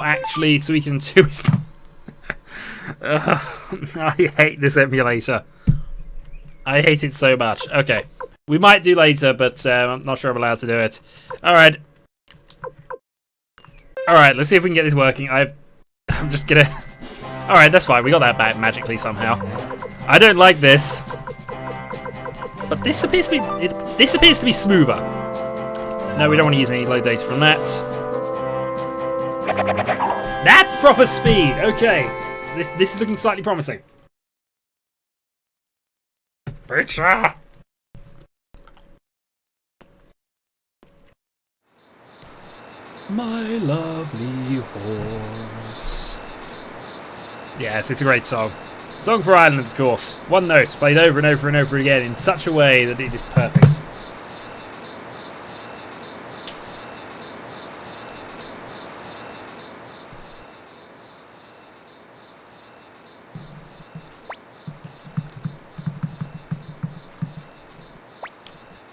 Actually, Suikoden 2 is not... I hate this emulator. I hate it so much. Okay. We might do later, but I'm not sure I'm allowed to do it. Alright. Alright, let's see if we can get this working. I'm just gonna... Alright, that's fine. We got that back magically somehow. I don't like this. But this appears to be smoother. No, we don't want to use any load data from that. That's proper speed! Okay. This is looking slightly promising. Picture! My lovely horse. Yes, it's a great song. Song for Ireland, of course. One note, played over and over and over again in such a way that it is perfect.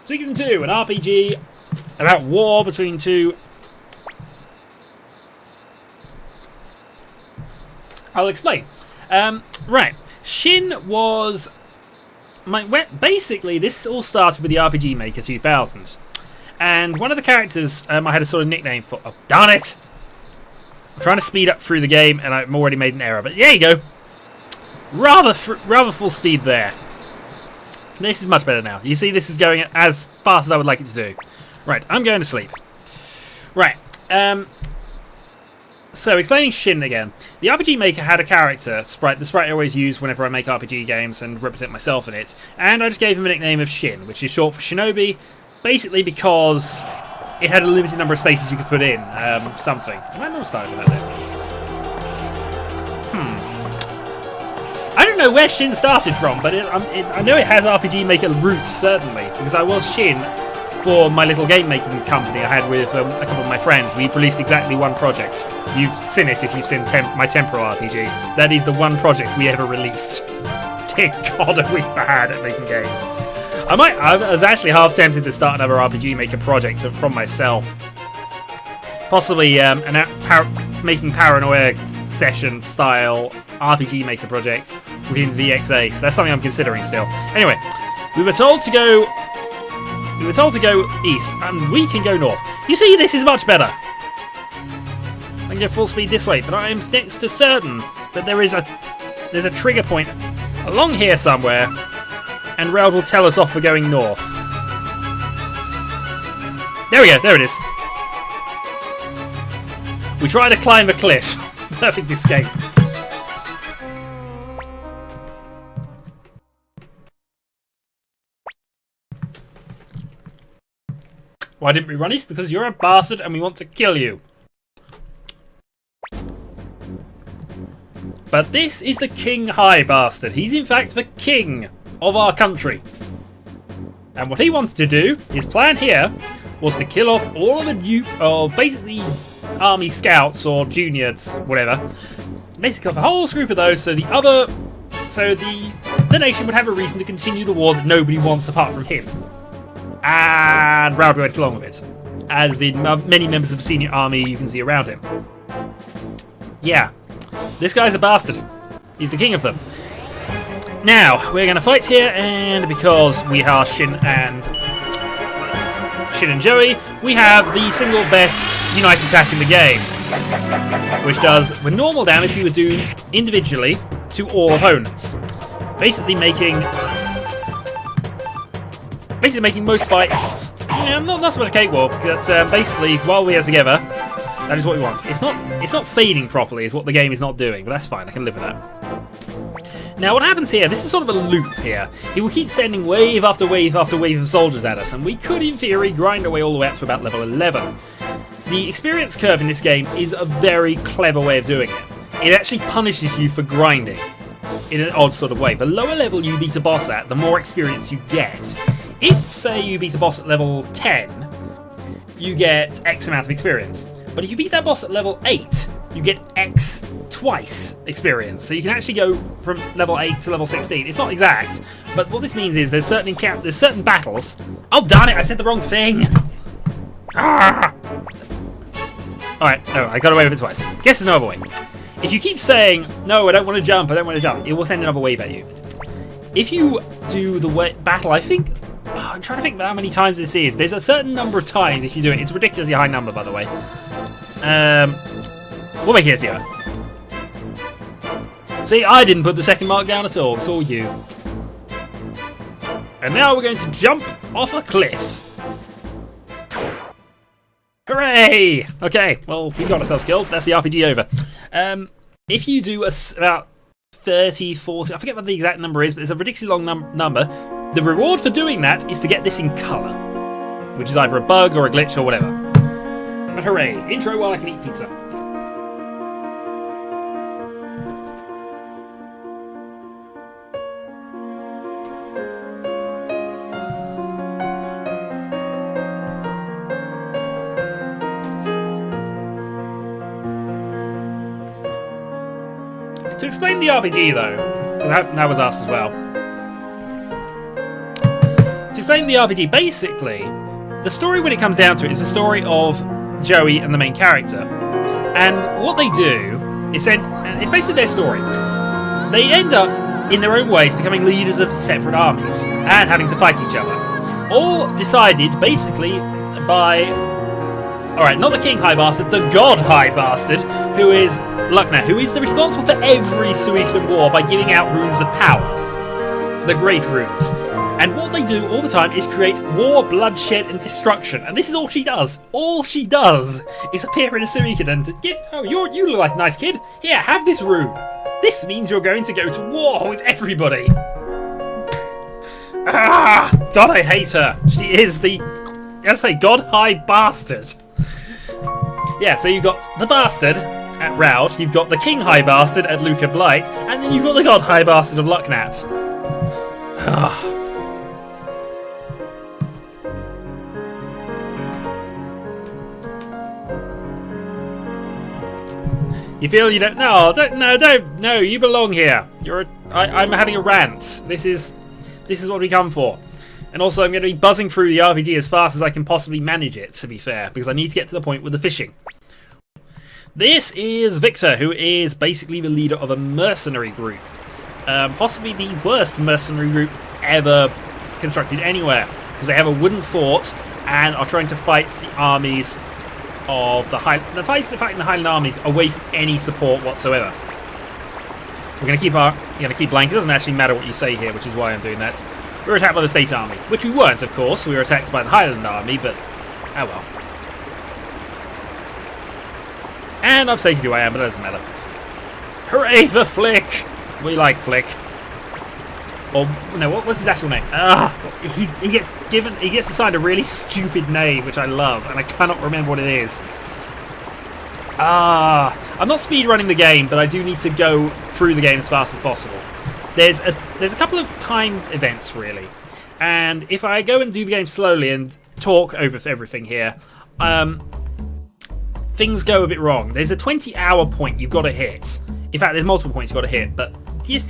Suikoden 2, an RPG about war between two... I'll explain. Right, Shin was... basically, this all started with the RPG Maker 2000. And one of the characters I had a sort of nickname for... Oh, darn it! I'm trying to speed up through the game, and I've already made an error. But there you go. Rather full speed there. This is much better now. You see, this is going as fast as I would like it to do. Right, I'm going to sleep. Right, so explaining Shin again. The RPG Maker had a character, the sprite I always use whenever I make RPG games and represent myself in it, and I just gave him a nickname of Shin, which is short for Shinobi, basically because it had a limited number of spaces you could put in, something. I might not have started with that then. I don't know where Shin started from, but I know it has RPG Maker roots, certainly, because I was Shin for my little game making company I had with a couple of my friends. We released exactly one project. You've seen it if you've seen my Temporal RPG. That is the one project we ever released. Dear God, are we bad at making games. I was actually half tempted to start another RPG Maker project from myself. Possibly making Paranoia session style RPG Maker project within VXA. So that's something I'm considering still. Anyway, we were told to go east, and we can go north. You see, this is much better. I can go full speed this way, but I am next to certain that there's a trigger point along here somewhere, and Rail will tell us off for going north. There we go, there it is. We try to climb a cliff. Perfect escape. Why didn't we run east? Because you're a bastard and we want to kill you. But this is the King High bastard. He's in fact the king of our country. And what he wanted to do, his plan here, was to kill off all of basically army scouts or juniors, whatever. Basically off a whole group of those, so the nation would have a reason to continue the war that nobody wants apart from him. And Rowdy went along with it, as did many members of the senior army you can see around him. Yeah, this guy's a bastard. He's the king of them. Now, we're going to fight here, and because we are Shin and Joey, we have the single best Unite attack in the game, which does the normal damage you would do individually to all opponents. Basically making most fights, not so much a cakewalk. That's basically, while we are together, that is what we want. It's not fading properly, is what the game is not doing, but that's fine. I can live with that. Now, what happens here? This is sort of a loop here. He will keep sending wave after wave after wave of soldiers at us, and we could, in theory, grind our way all the way up to about level 11. The experience curve in this game is a very clever way of doing it. It actually punishes you for grinding in an odd sort of way. The lower level you beat a boss at, the more experience you get. If, say, you beat a boss at level 10, you get X amount of experience. But if you beat that boss at level 8, you get X twice experience. So you can actually go from level 8 to level 16. It's not exact, but what this means is there's certain battles... Oh, darn it, I said the wrong thing! Ah! Alright, no, I got away with it twice. Guess there's no other way. If you keep saying, no, I don't want to jump, I don't want to jump, it will send another wave at you. If you do the battle, I think... Oh, I'm trying to think about how many times this is. There's a certain number of times if you do it. It's a ridiculously high number, by the way. We'll make it easier. See, I didn't put the second mark down at all. It's all you. And now we're going to jump off a cliff. Hooray! Okay, well, we got ourselves killed. That's the RPG over. If you do about 30, 40... I forget what the exact number is, but it's a ridiculously long number. The reward for doing that is to get this in colour. Which is either a bug or a glitch or whatever. But hooray. Intro while I can eat pizza. To explain the RPG, though, that was asked as well. To explain the RPG, basically, the story when it comes down to it is the story of Joey and the main character. And what they do is it's basically their story. They end up, in their own ways, becoming leaders of separate armies and having to fight each other. All decided, basically, by... Alright, not the King High Bastard, the God High Bastard, who is Lucknat, who is responsible for every Suikoden war by giving out runes of power. The Great Runes. And what they do all the time is create war, bloodshed, and destruction. And this is all she does. All she does is appear in a Suikoden to give... Oh, you look like a nice kid. Here, have this rune. This means you're going to go to war with everybody. Ah! God, I hate her. She is the... Let's say, God High Bastard. Yeah, so you've got the Bastard at Raud, you've got the King High Bastard at Luca Blight, and then you've got the God High Bastard of Lucknat. You feel you don't... No, you belong here. I'm having a rant. This is what we come for. And also, I'm going to be buzzing through the RPG as fast as I can possibly manage it, to be fair, because I need to get to the point with the fishing. This is Victor, who is basically the leader of a mercenary group. Possibly the worst mercenary group ever constructed anywhere, because they have a wooden fort and are trying to fight the armies of the Highland... They're fighting the Highland armies away from any support whatsoever. We're going to keep blank. It doesn't actually matter what you say here, which is why I'm doing that. We were attacked by the State Army, which we weren't, of course. We were attacked by the Highland Army, but oh well. And I've stated who I am, but that doesn't matter. Hooray for Flick! We like Flick. Or no, what's his actual name? He gets assigned a really stupid name, which I love, and I cannot remember what it is. I'm not speedrunning the game, but I do need to go through the game as fast as possible. There's a couple of time events, really. And if I go and do the game slowly and talk over everything here, things go a bit wrong. There's a 20-hour point you've got to hit. In fact, there's multiple points you've got to hit. But if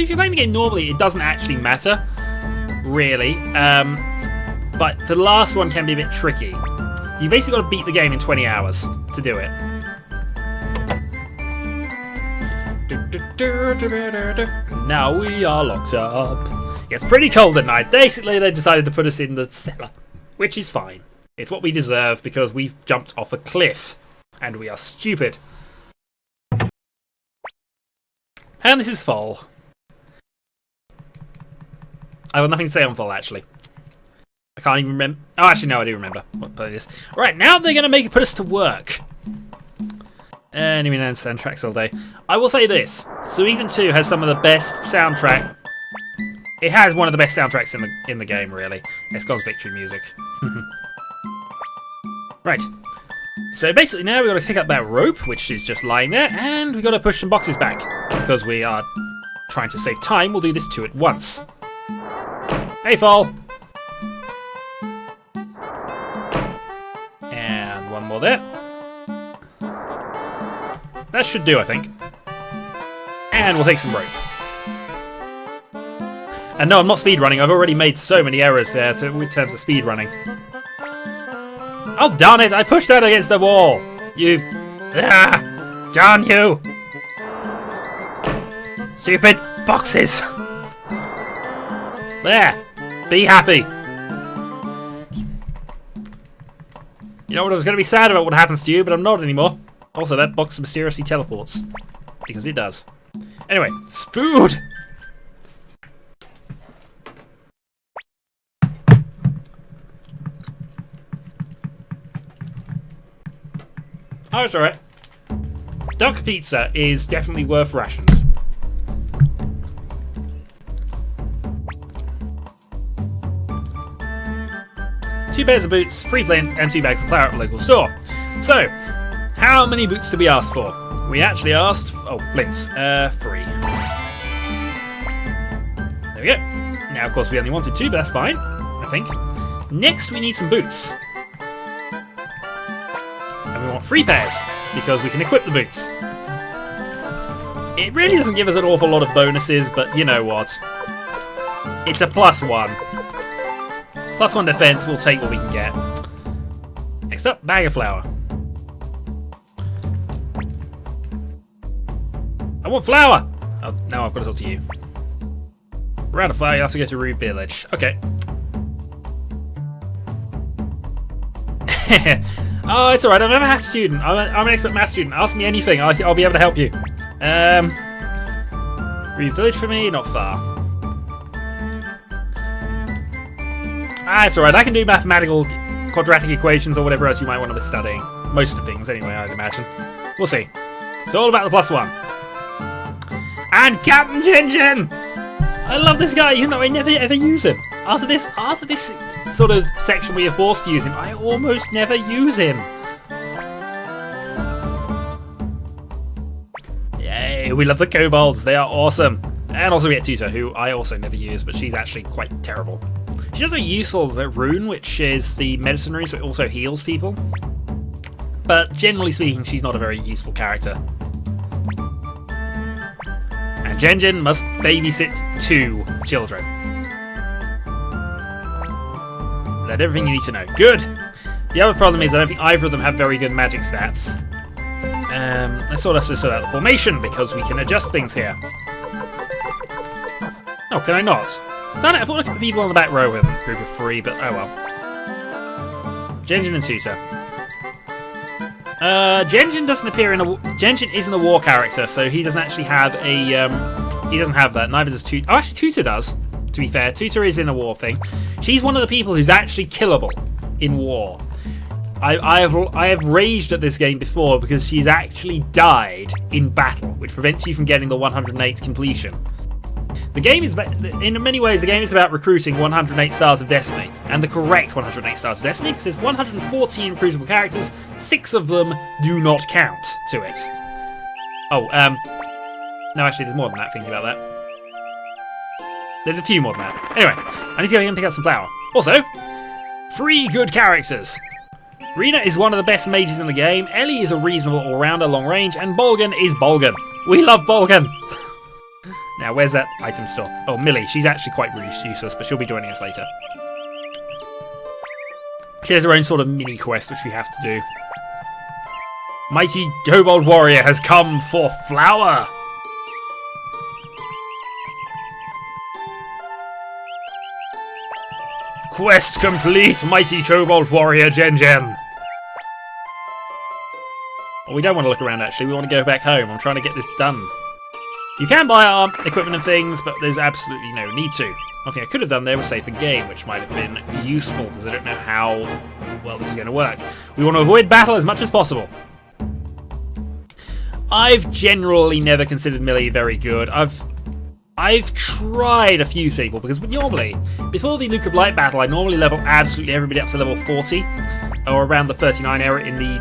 you're playing the game normally, it doesn't actually matter, really. But the last one can be a bit tricky. You basically got to beat the game in 20 hours to do it. Now we are locked up. It's pretty cold at night. Basically, they decided to put us in the cellar, which is fine. It's what we deserve because we've jumped off a cliff, and we are stupid. And this is Fall. I have nothing to say on Fall, actually. I can't even remember. Oh, actually, no, I do remember what play this. Right, now they're going to put us to work. Enemy and soundtracks all day. I will say this: Suikoden 2 has some of the best soundtrack. It has one of the best soundtracks in the game, really. Escon's victory music. Right. So basically, now we've got to pick up that rope, which is just lying there, and we've got to push some boxes back because we are trying to save time. We'll do this 2 at once. Hey, Fall. And one more there. That should do, I think. And we'll take some rope. And no, I'm not speedrunning. I've already made so many errors there in terms of speedrunning. Oh, darn it! I pushed that against the wall! You Ah! Darn you! Stupid boxes! There! Be happy! You know what, I was going to be sad about what happens to you, but I'm not anymore. Also, that box mysteriously teleports. Because it does. Anyway, food! Oh, it's alright. Duck pizza is definitely worth rations. Two pairs of boots, 3 flints, and 2 bags of flour at the local store. So, how many boots did we ask for? We actually asked... Oh, flints. 3. There we go. Now, of course, we only wanted 2, but that's fine, I think. Next, we need some boots. And we want 3 pairs, because we can equip the boots. It really doesn't give us an awful lot of bonuses, but you know what? It's a +1. +1 defense, we'll take what we can get. Next up, bag of flour. I want flour! Oh, now I've got to talk to you. We're out of flour, you have to go to Rude Village. Okay. Oh, it's alright, I'm a math student. I'm an expert math student. Ask me anything, I'll be able to help you. Rude Village for me, not far. Ah, it's alright, I can do mathematical quadratic equations or whatever else you might want to be studying. Most of things, anyway, I'd imagine. We'll see. It's all about the +1. And Captain Jinjin! I love this guy, even though I never ever use him. After this sort of section where you're forced to use him, I almost never use him. Yay, we love the kobolds, they are awesome. And also we get Tutor, who I also never use, but she's actually quite terrible. She does a useful rune, which is the medicine rune, so it also heals people. But generally speaking, she's not a very useful character. And Jinjin must babysit 2 children. That's everything you need to know. Good! The other problem is I don't think either of them have very good magic stats. Let's sort out the formation, because we can adjust things here. Oh, can I not? Damn it, I thought I could put people on the back row with a group of 3, but oh well. Jinjin and Tutor. Jinjin doesn't appear in a... Jinjin isn't a war character, so he doesn't actually have a... he doesn't have that, neither does Tutor. Oh, actually, Tutor does, to be fair. Tutor is in a war thing. She's one of the people who's actually killable in war. I have raged at this game before because she's actually died in battle, which prevents you from getting the 108 completion. The game is, in many ways, the game is about recruiting 108 Stars of Destiny, and the correct 108 Stars of Destiny, because there's 114 recruitable characters, 6 of them do not count to it. Oh, no, actually, there's more than that, thinking about that. There's a few more than that. Anyway, I need to go and pick up some flour. Also, 3 good characters. Rena is one of the best mages in the game, Ellie is a reasonable all-rounder long range, and Bolgan is Bolgan. We love Bolgan! Now, where's that item store? Oh, Millie. She's actually quite useless, but she'll be joining us later. She has her own sort of mini-quest, which we have to do. Mighty Kobold Warrior has come for flour! Quest complete, Mighty Kobold Warrior Jinjin! Well, we don't want to look around, actually. We want to go back home. I'm trying to get this done. You can buy arm equipment and things, but there's absolutely no need to. One thing I could have done there was save the game, which might have been useful, because I don't know how well this is going to work. We want to avoid battle as much as possible. I've generally never considered Millie very good. I've tried a few people, because normally, before the Luke of Light battle, I normally level absolutely everybody up to level 40, or around the 39 area in the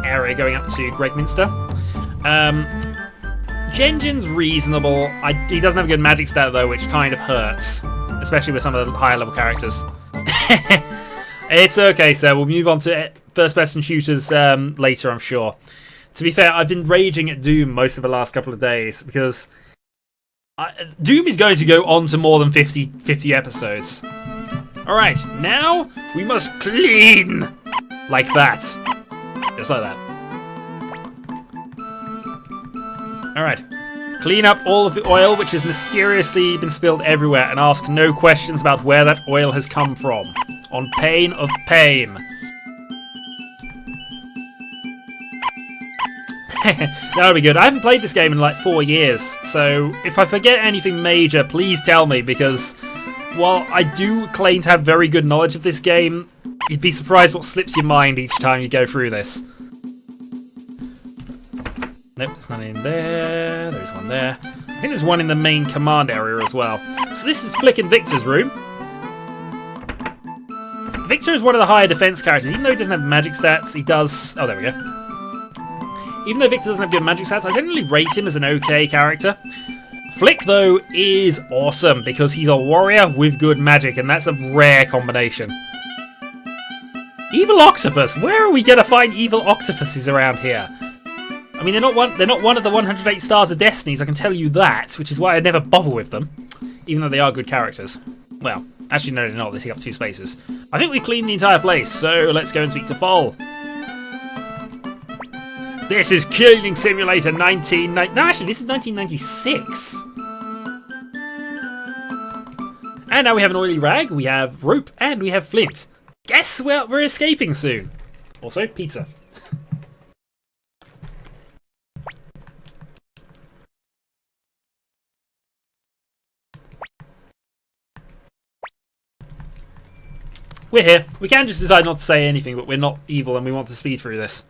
area going up to Gregminster. Jinjin's reasonable. He doesn't have a good magic stat though, which kind of hurts, especially with some of the higher level characters. It's okay, so we'll move on to first-person shooters later, I'm sure. To be fair, I've been raging at Doom most of the last couple of days because Doom is going to go on to more than 50 episodes. Alright, now we must clean! Like that. Just like that. Alright. Clean up all of the oil which has mysteriously been spilled everywhere and ask no questions about where that oil has come from. On pain of pain. That'll be good. I haven't played this game in like 4 years, so if I forget anything major, please tell me, because while I do claim to have very good knowledge of this game, you'd be surprised what slips your mind each time you go through this. Nope, there's none in there. There's one there. I think there's one in the main command area as well. So this is Flick and Victor's room. Victor is one of the higher defense characters. Even though he doesn't have magic stats, he does... Oh, there we go. Even though Victor doesn't have good magic stats, I generally rate him as an okay character. Flick, though, is awesome because he's a warrior with good magic, and that's a rare combination. Evil octopus. Where are we going to find evil octopuses around here? I mean, they're not one of the 108 Stars of Destinies, I can tell you that, which is why I never bother with them, even though they are good characters. Well, actually, no, they're not. They take up 2 spaces. I think we cleaned the entire place, so let's go and speak to Foal. This is Killing Simulator 1990. No, actually, this is 1996. And now we have an oily rag, we have rope, and we have flint. Guess we're escaping soon. Also, pizza. We're here. We can just decide not to say anything, but we're not evil and we want to speed through this.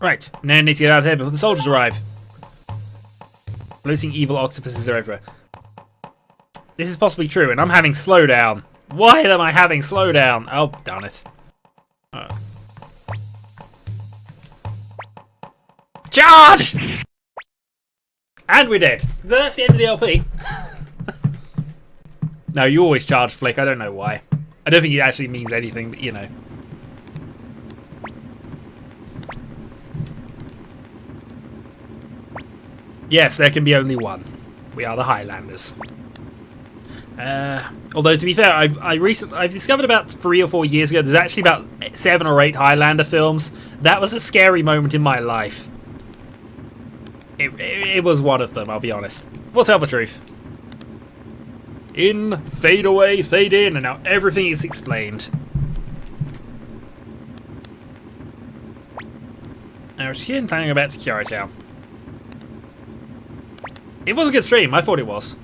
Right, now I need to get out of here before the soldiers arrive. Floating evil octopuses are everywhere. This is possibly true, and I'm having slowdown. Why am I having slowdown? Oh, darn it. Charge! And we're dead. That's the end of the LP. No, you always charge Flick. I don't know why. I don't think it actually means anything, but you know. Yes, there can be only one. We are the Highlanders. Although, to be fair, I've discovered about 3 or 4 years ago there's actually about 7 or 8 Highlander films. That was a scary moment in my life. It was one of them, I'll be honest. We'll tell the truth. In, fade away, fade in, and now everything is explained. I was here planning about Security Town. It was a good stream, I thought it was.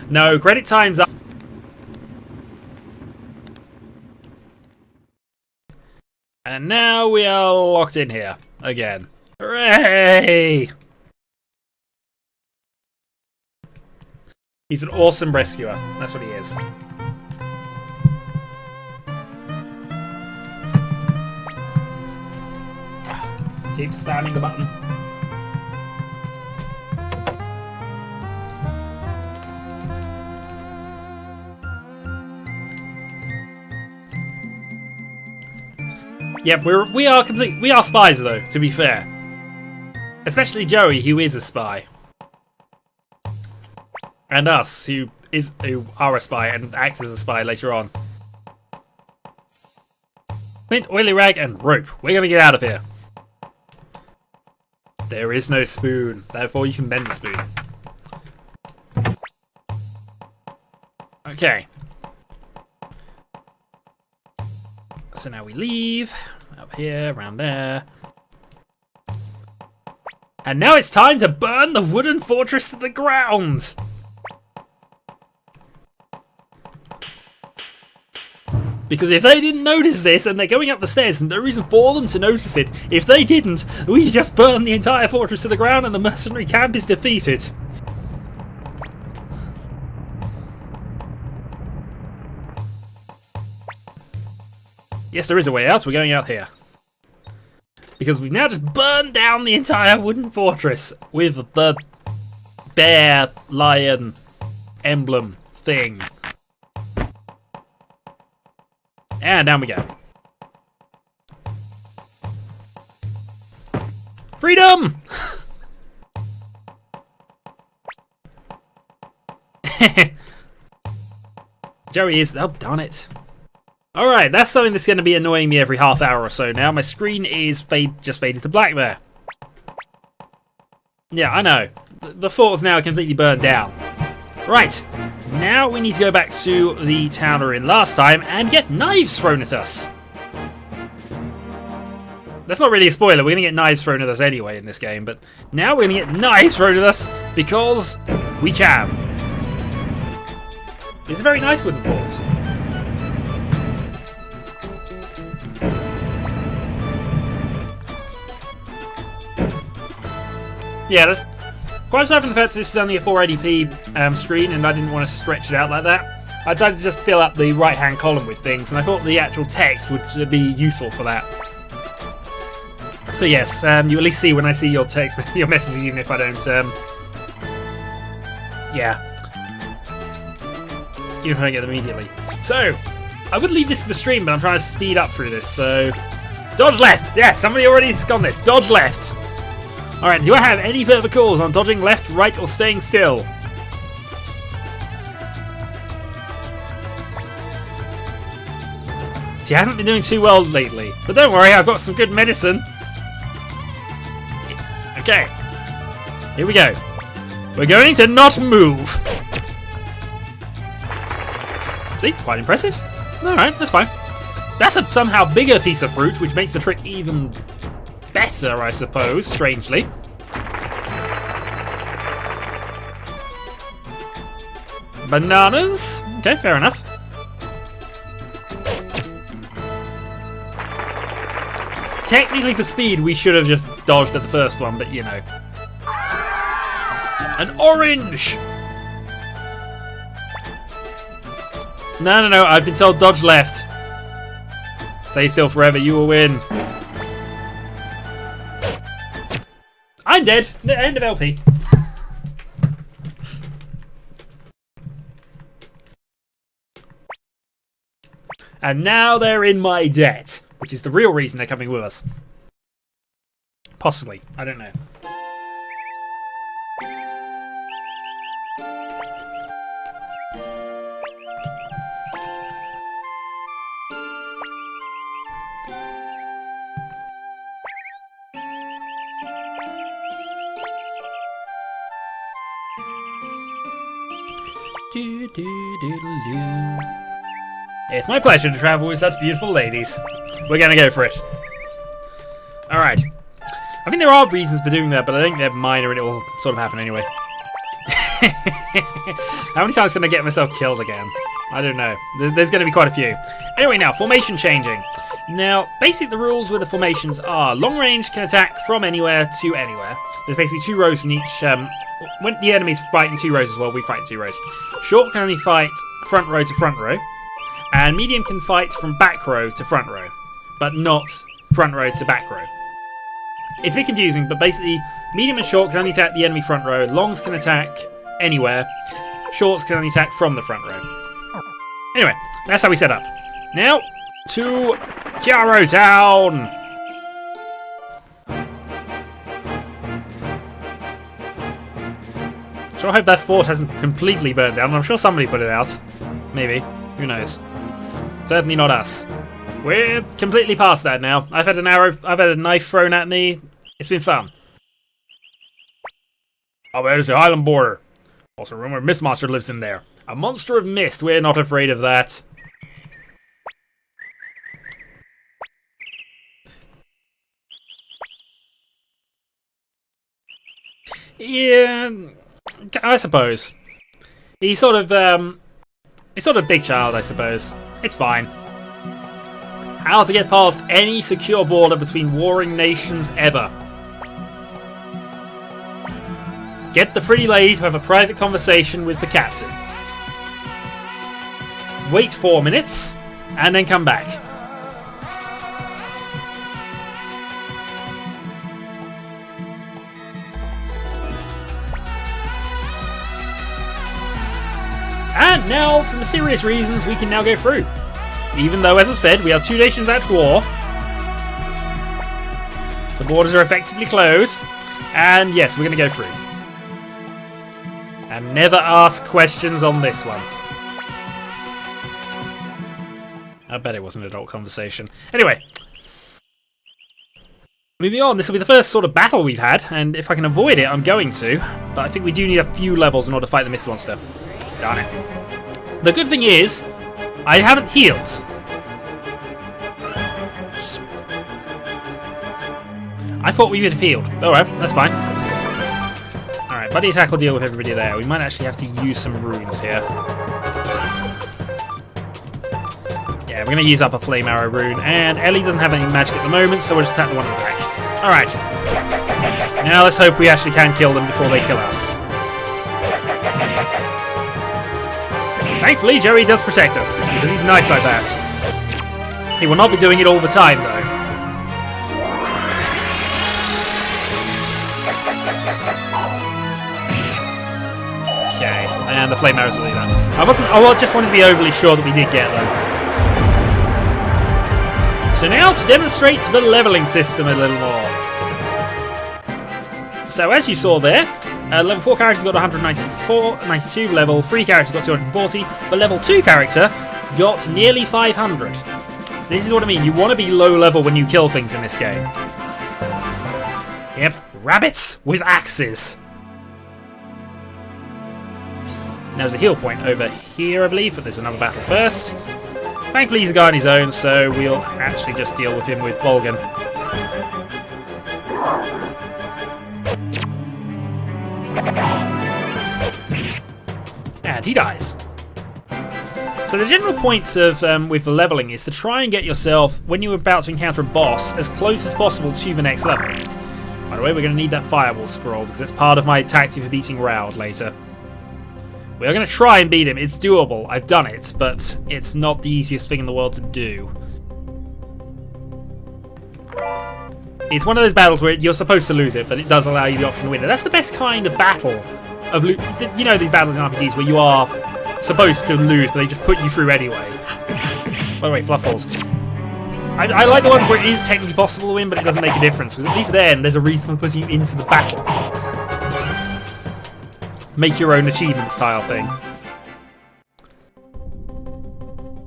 No, credit time's up. And now we are locked in here again. Hooray! He's an awesome rescuer. That's what he is. Keep spamming the button. Yep, we are spies though, to be fair. Especially Joey, who is a spy. And us, who are a spy and acts as a spy later on. Flint, oily rag, and rope. We're gonna get out of here. There is no spoon, therefore you can bend the spoon. Okay. So now we leave. Up here, around there. And now it's time to burn the wooden fortress to the ground! Because if they didn't notice this and they're going up the stairs, there's no reason for them to notice it. If they didn't, we just burn the entire fortress to the ground and the mercenary camp is defeated. Yes, there is a way out. We're going out here. Because we've now just burned down the entire wooden fortress with the bear, lion, emblem thing. And down we go. Freedom! Joey is... Oh, darn it. Alright, that's something that's going to be annoying me every half hour or so now. My screen is just faded to black there. Yeah, I know. The fort's now completely burned down. Right, now we need to go back to the town we were in last time and get knives thrown at us. That's not really a spoiler, we're going to get knives thrown at us anyway in this game, but now we're going to get knives thrown at us because we can. It's a very nice wooden fort. Yeah, that's quite aside from the fact that this is only a 480p screen and I didn't want to stretch it out like that. I decided to just fill up the right-hand column with things, and I thought the actual text would be useful for that. So yes, you at least see when I see your text, your messages, even if I don't. Yeah, even if I don't get them immediately. So I would leave this to the stream, but I'm trying to speed up through this. So dodge left. Yeah, somebody already's gone this. Dodge left. All right. Do I have any further calls on dodging left, right, or staying still? She hasn't been doing too well lately, but don't worry, I've got some good medicine. Okay, here we go. We're going to not move. See, quite impressive. Alright, that's fine. That's a somehow bigger piece of fruit, which makes the trick even better, I suppose, strangely. Bananas? Okay, fair enough. Technically, for speed, we should have just dodged at the first one, but you know. An orange! No, I've been told dodge left. Stay still forever, you will win. I'm dead. End of LP. And now they're in my debt, which is the real reason they're coming with us. Possibly. I don't know. It's my pleasure to travel with such beautiful ladies. We're gonna go for it. Alright. I think there are reasons for doing that, but I think they're minor and it will sort of happen anyway. How many times can I get myself killed again? I don't know. There's going to be quite a few. Anyway, now, formation changing. Now, basically the rules with the formations are long range can attack from anywhere to anywhere. There's basically 2 rows in each. When the enemies fight in 2 rows as well, we fight in 2 rows. Short can only fight front row to front row. And medium can fight from back row to front row, but not front row to back row. It's a bit confusing, but basically, medium and short can only attack the enemy front row, longs can attack anywhere, shorts can only attack from the front row. Anyway, that's how we set up. Now, to Chiaro Town! So I hope that fort hasn't completely burned down. I'm sure somebody put it out. Maybe. Who knows? Certainly not us. We're completely past that now. I've had a knife thrown at me. It's been fun. Oh, there's the Highland border. Also, rumor Mist Monster lives in there. A monster of mist. We're not afraid of that. Yeah, I suppose. He's sort of big child, I suppose. It's fine. How to get past any secure border between warring nations ever. Get the pretty lady to have a private conversation with the captain. Wait 4 minutes, and then come back. And now, for mysterious reasons, we can now go through. Even though, as I've said, we are 2 nations at war. The borders are effectively closed. And yes, we're going to go through. And never ask questions on this one. I bet it was an adult conversation. Anyway. Moving on, this will be the first sort of battle we've had, and if I can avoid it, I'm going to. But I think we do need a few levels in order to fight the Mist Monster. Darn it. The good thing is, I haven't healed. I thought we would have healed. Alright, that's fine. Alright, Buddy Attack will deal with everybody there. We might actually have to use some runes here. Yeah, we're going to use up a Flame Arrow rune, and Ellie doesn't have any magic at the moment, so we'll just attack the one in the back. Alright. Now let's hope we actually can kill them before they kill us. Thankfully, Joey does protect us, because he's nice like that. He will not be doing it all the time, though. Okay, and the Flame Arrows will do that. I just wanted to be overly sure that we did get them. So now to demonstrate the leveling system a little more. So as you saw there, level 4 characters got 192, level 3 characters got 240, but level 2 character got nearly 500. This is what I mean, you want to be low level when you kill things in this game. Yep, rabbits with axes. Now there's a heal point over here, I believe, but there's another battle first. Thankfully he's a guy on his own, so we'll actually just deal with him with Bolgan. And he dies. So the general point of with the leveling is to try and get yourself, when you're about to encounter a boss, as close as possible to the next level. By the way, we're going to need that Firewall Scroll, because it's part of my tactic for beating Raud later. We are going to try and beat him. It's doable. I've done it, but it's not the easiest thing in the world to do. It's one of those battles where you're supposed to lose it, but it does allow you the option to win it. That's the best kind of battle. You know these battles in RPGs where you are supposed to lose, but they just put you through anyway. By the way, fluff balls. I like the ones where it is technically possible to win, but it doesn't make a difference, because at least then there's a reason for putting you into the battle. Make your own achievement style thing.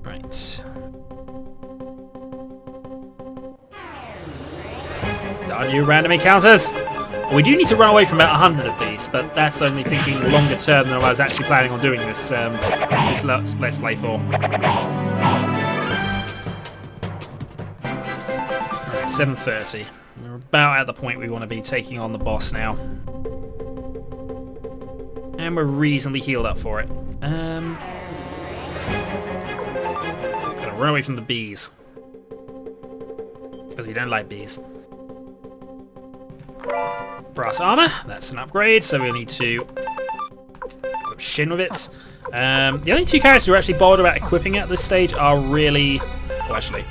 Right. Darn you, random encounters! We do need to run away from about 100 of these, but that's only thinking longer term than I was actually planning on doing this, this Let's Play for. Alright, 7:30. We're about at the point we want to be taking on the boss now. And we're reasonably healed up for it. Gonna run away from the bees. Because we don't like bees. Brass armor, that's an upgrade, so we'll need to equip Shin with it. The only two characters who are actually bothered about equipping it at this stage are really... Oh, actually.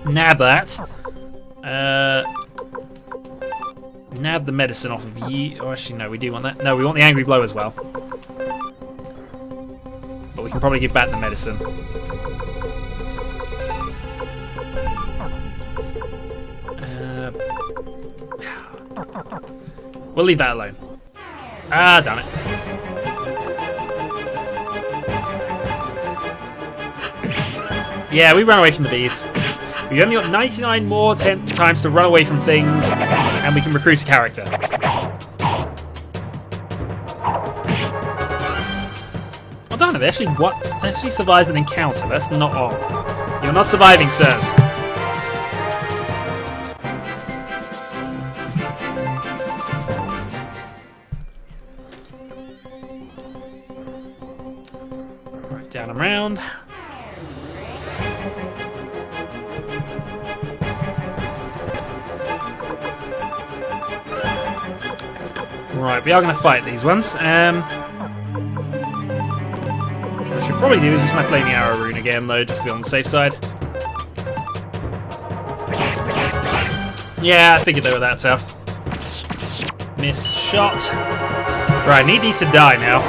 Nab that. Nab the medicine off of you. Oh, actually, no, we do want that. No, we want the Angry Blow as well. But we can probably give back the medicine. We'll leave that alone. Ah, damn it. Yeah, we ran away from the bees. We've only got 99 more times to run away from things, and we can recruit a character. Oh darn it, they actually survives an encounter. That's not on. You're not surviving, sirs. Right, down and round. Right, we are going to fight these ones. What I should probably do is use my Flaming Arrow rune again, though, just to be on the safe side. Yeah, I figured they were that tough. Miss shot. Right, I need these to die now.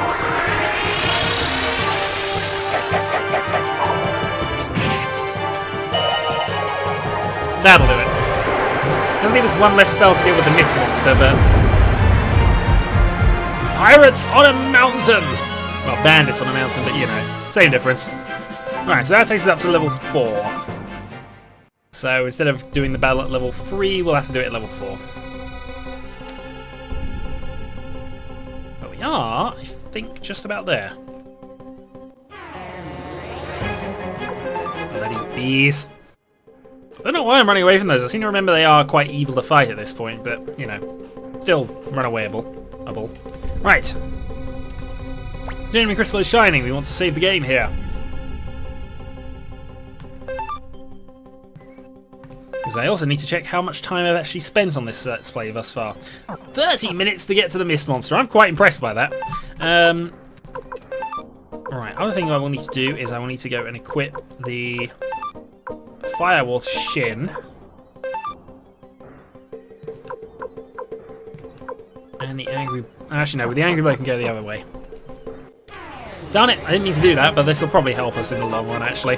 That'll do it. Doesn't give us one less spell to deal with the Mist Monster, but... Pirates on a mountain! Well, bandits on a mountain, but you know, same difference. Right, so that takes us up to level 4. So instead of doing the battle at level 3, we'll have to do it at level 4. But we are, I think, just about there. Bloody bees. I don't know why I'm running away from those. I seem to remember they are quite evil to fight at this point, but, you know, still runawayable. Right. Enemy crystal is shining. We want to save the game here. Because I also need to check how much time I've actually spent on this display thus far. 30 minutes to get to the mist monster. I'm quite impressed by that. Alright, other thing I will need to do is I will need to go and equip the firewall to Shin. And the angry... Actually, no, with the angry bloke can go the other way. Darn it, I didn't mean to do that, but this will probably help us in the long run, actually.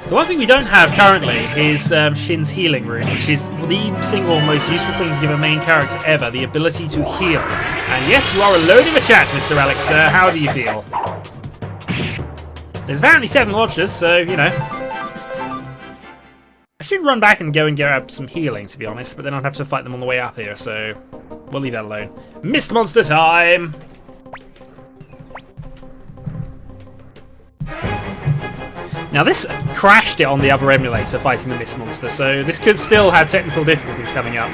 The one thing we don't have currently is Shin's healing rune, which is the single most useful thing to give a main character ever, the ability to heal. And yes, you are alone in the chat, Mr. Alex, sir. How do you feel? There's apparently 7 watchers, so, you know. I should run back and go and grab some healing, to be honest, but then I'd have to fight them on the way up here, so we'll leave that alone. Mist monster time! Now this crashed it on the other emulator fighting the mist monster, so this could still have technical difficulties coming up.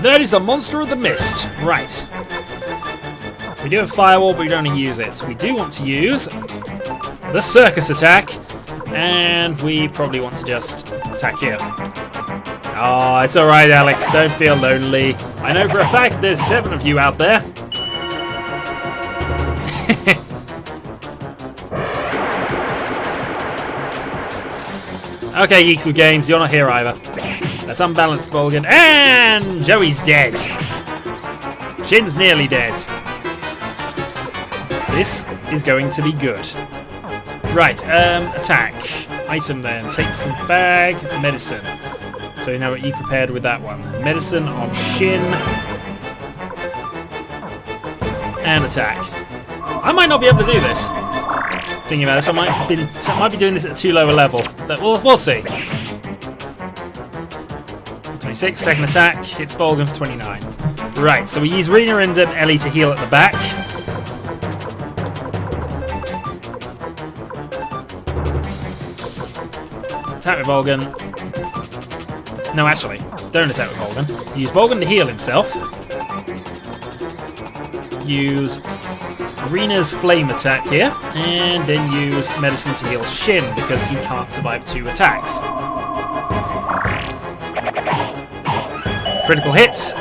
There is the monster of the mist. Right. We do have firewall, but we don't use it. So we do want to use the circus attack, and we probably want to just attack here. Oh, it's alright, Alex. Don't feel lonely. I know for a fact there's 7 of you out there. Okay, Geeks with Games, you're not here either. That's unbalanced, Bolgan. And Joey's dead. Shin's nearly dead. This is going to be good. Right, attack. Item then. Take from bag. Medicine. So you know what you prepared with that one. Medicine on Shin. And attack. I might not be able to do this. Thinking about this, I might be doing this at a too low a level. But we'll see. 26, second attack. Hits Bolgan for 29. Right, so we use Rena and Ellie to heal at the back. Attack with Bolgan. No, actually, don't attack with Bolgan. Use Bolgan to heal himself. Use Rena's flame attack here, and then use medicine to heal Shin because he can't survive 2 attacks. Critical hits.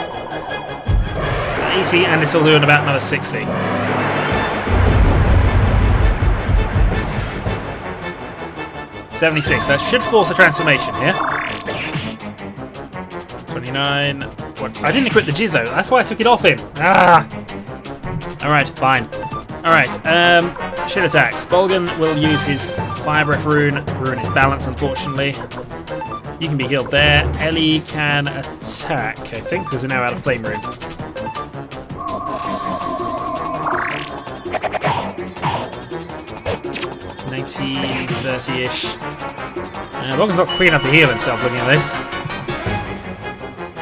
Easy, and this will do in about another 60. $76. That should force a transformation here. 29. What? I didn't equip the Jizzo. That's why I took it off him. Ah. All right, fine. All right. Shin attacks. Bolgan will use his fire breath rune. Ruin his balance, unfortunately. You can be healed there. Ellie can attack, I think, because we're now out of flame rune. $90, 30-ish. Bolgan's not quick enough to heal himself looking at this.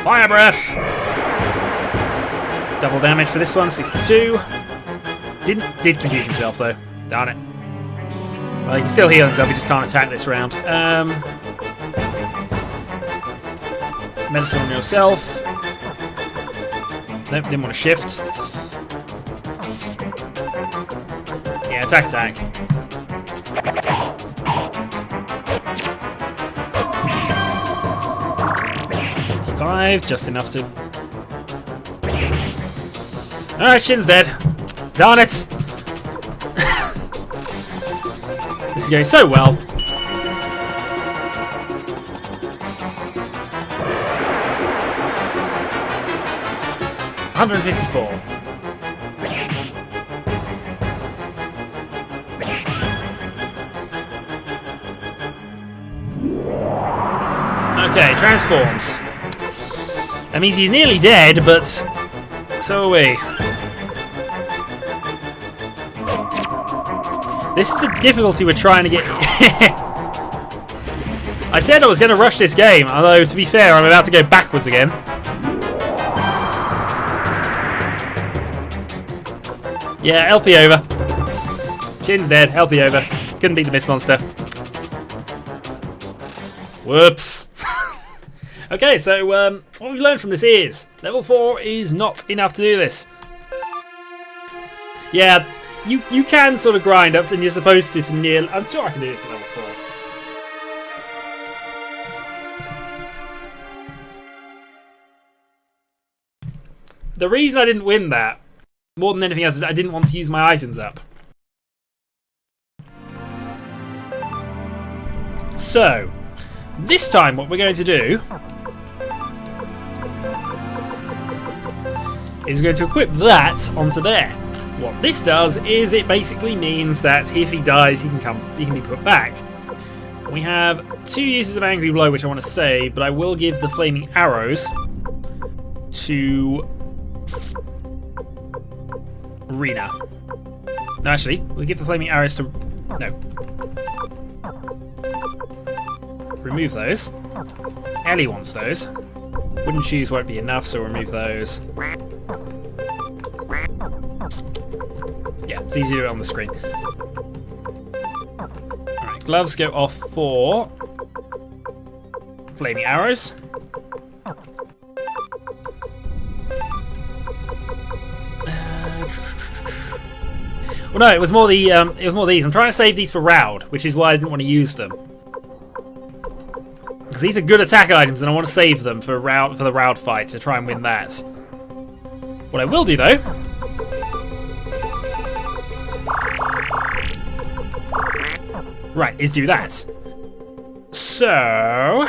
Fire breath! Double damage for this one, 62. Did confuse himself though. Darn it. Well, he can still heal himself, he just can't attack this round. Medicine on yourself. Nope, didn't want to shift. Yeah, attack. 5, just enough to... Alright, Shin's dead. Darn it! This is going so well. $154. Okay, transforms. That means he's nearly dead, but so are we. This is the difficulty we're trying to get. I said I was going to rush this game, although to be fair, I'm about to go backwards again. Yeah, LP over. Shin's dead, LP over. Couldn't beat the Mist Monster. Whoops. Okay, so what we've learned from this is level 4 is not enough to do this. Yeah, you can sort of grind up, and you're supposed to near. I'm sure I can do this at level 4. The reason I didn't win that, more than anything else, is I didn't want to use my items up. So, this time what we're going to do is going to equip that onto there. What this does is it basically means that if he dies, he can be put back. We have 2 uses of Angry Blow, which I want to save, but I will give the Flaming Arrows to Rena. No, actually, we'll give the Flaming Arrows to... No. Remove those. Ellie wants those. Wooden Shoes won't be enough, so remove those. Yeah, it's easy to do it on the screen. Alright, gloves go off for Flaming Arrows. Well, no, it was more these. I'm trying to save these for Raud, which is why I didn't want to use them. Because these are good attack items, and I want to save them for the Raud fight to try and win that. What I will do, though, right, is do that. So,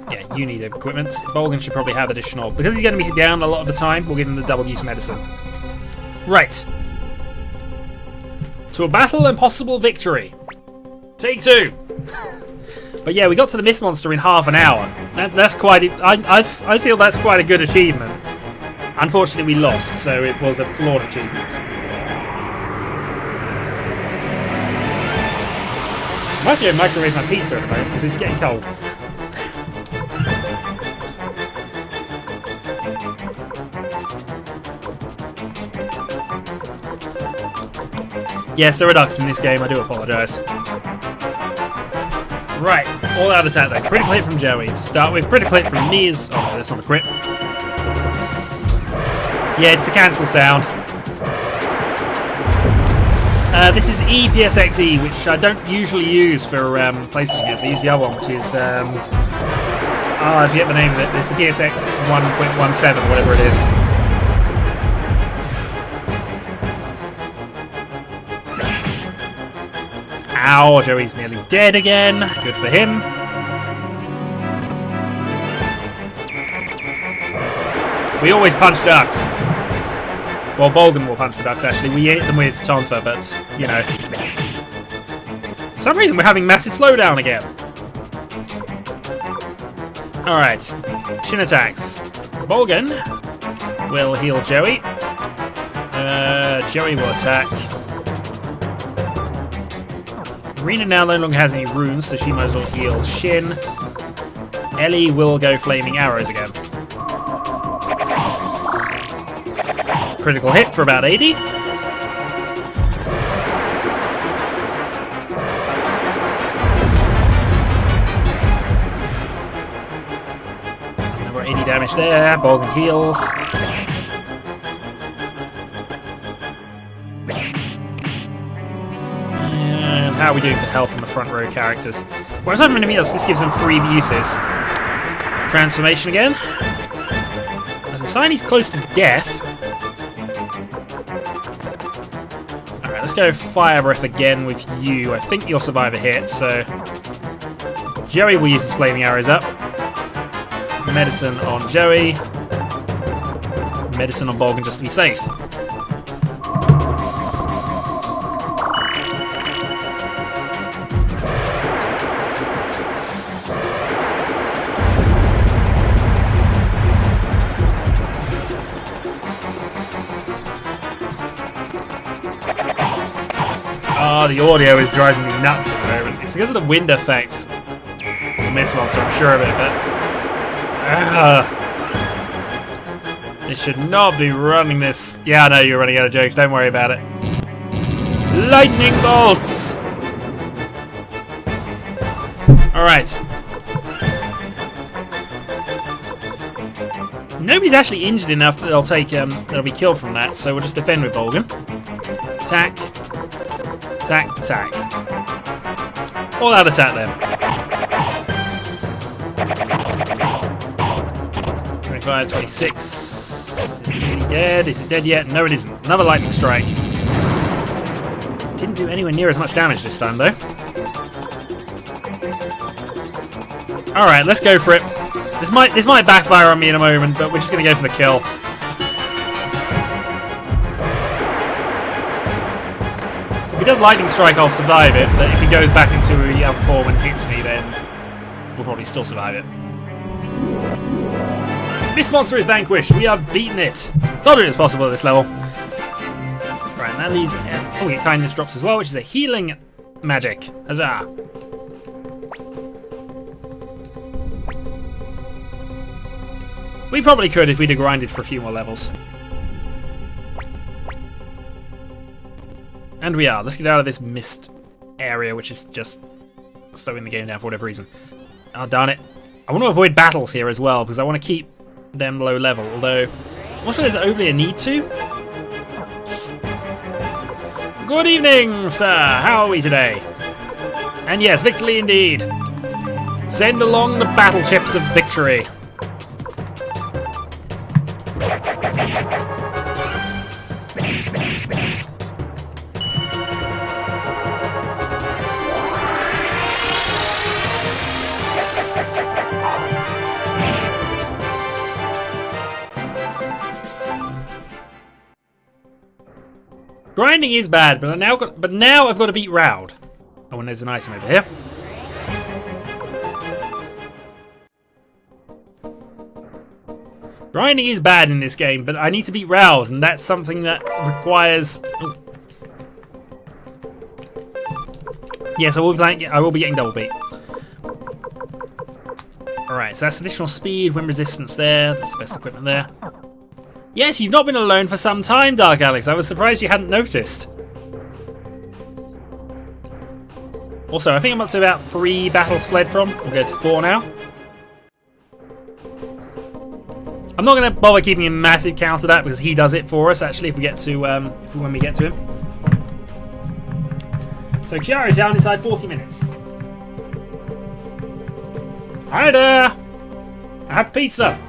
yeah, you need equipment. Bolgan should probably have additional, because he's going to be down a lot of the time. We'll give him the double use medicine. Right. To a battle and possible victory. Take 2. But yeah, we got to the Mist Monster in half an hour. That's quite. I feel that's quite a good achievement. Unfortunately, we lost, so it was a flawed achievement. I might have to microwave my pizza at the moment because it's getting cold. Yes, there are ducks in this game, I do apologise. Right, all out attack then. Critical hit from Joey. To start with, critical hit from Nia's. Oh no, that's not a crit. Yeah, it's the cancel sound. This is EPSXE, which I don't usually use for PlayStation games. I use the other one, which is... I forget the name of it. It's the PSX 1.17, whatever it is. Ow, Joey's nearly dead again. Good for him. We always punch ducks. Well, Bolgan will punch for ducks, actually. We hit them with Tonfa, but, you know. For some reason, we're having massive slowdown again. Alright. Shin attacks. Bolgan will heal Joey. Joey will attack. Rena now no longer has any runes, so she might as well heal Shin. Ellie will go Flaming Arrows again. Critical hit for about 80. Another 80 damage there. Bolgan heals. And how are we doing for health on the front row characters? Whereas I'm anything else, this gives them 3 uses. Transformation again. As a sign he's close to death. Let's go Fire Breath again with you. I think you'll survive a hit, so... Joey will use his Flaming Arrows up. Medicine on Joey. Medicine on Bolgan just to be safe. Oh, the audio is driving me nuts at the moment. It's because of the wind effects. The Mist Monster, I'm sure of it, but... It should not be running this. Yeah, I know you're running out of jokes, don't worry about it. Lightning bolts! Alright. Nobody's actually injured enough that they'll be killed from that, so we'll just defend with Bolgan. Attack. Attack, attack. All out attack them. 25, 26. Is it really dead? Is it dead yet? No, it isn't. Another lightning strike. Didn't do anywhere near as much damage this time, though. Alright, let's go for it. This might backfire on me in a moment, but we're just going to go for the kill. If he does lightning strike, I'll survive it, but if he goes back into the other form and hits me, then we'll probably still survive it. This monster is vanquished. We have beaten it. Told you it's possible at this level. Right, and that leaves... Oh, we get kindness drops as well, which is a healing magic. Huzzah. We probably could if we'd have grinded for a few more levels. And we are. Let's get out of this mist area, which is just slowing the game down for whatever reason. Oh, darn it. I want to avoid battles here as well, because I want to keep them low level, although I'm not sure there's overly a need to. Good evening, sir. How are we today? And yes, victory indeed. Send along the battleships of victory. Grinding is bad, but now I've got to beat Raud. Oh, and there's an item over here. Grinding is bad in this game, but I need to beat Raud, and that's something that requires... Oh. Yes, I will be getting double beat. Alright, so that's additional speed, wind resistance there, that's the best equipment there. Yes, you've not been alone for some time, Dark Alex. I was surprised you hadn't noticed. Also, I think I'm up to about 3 battles fled from. We'll go to 4 now. I'm not going to bother keeping a massive count of that because he does it for us. Actually, if we get to when we get to him. So Kiara's down inside 40 minutes. Hi there. I have pizza.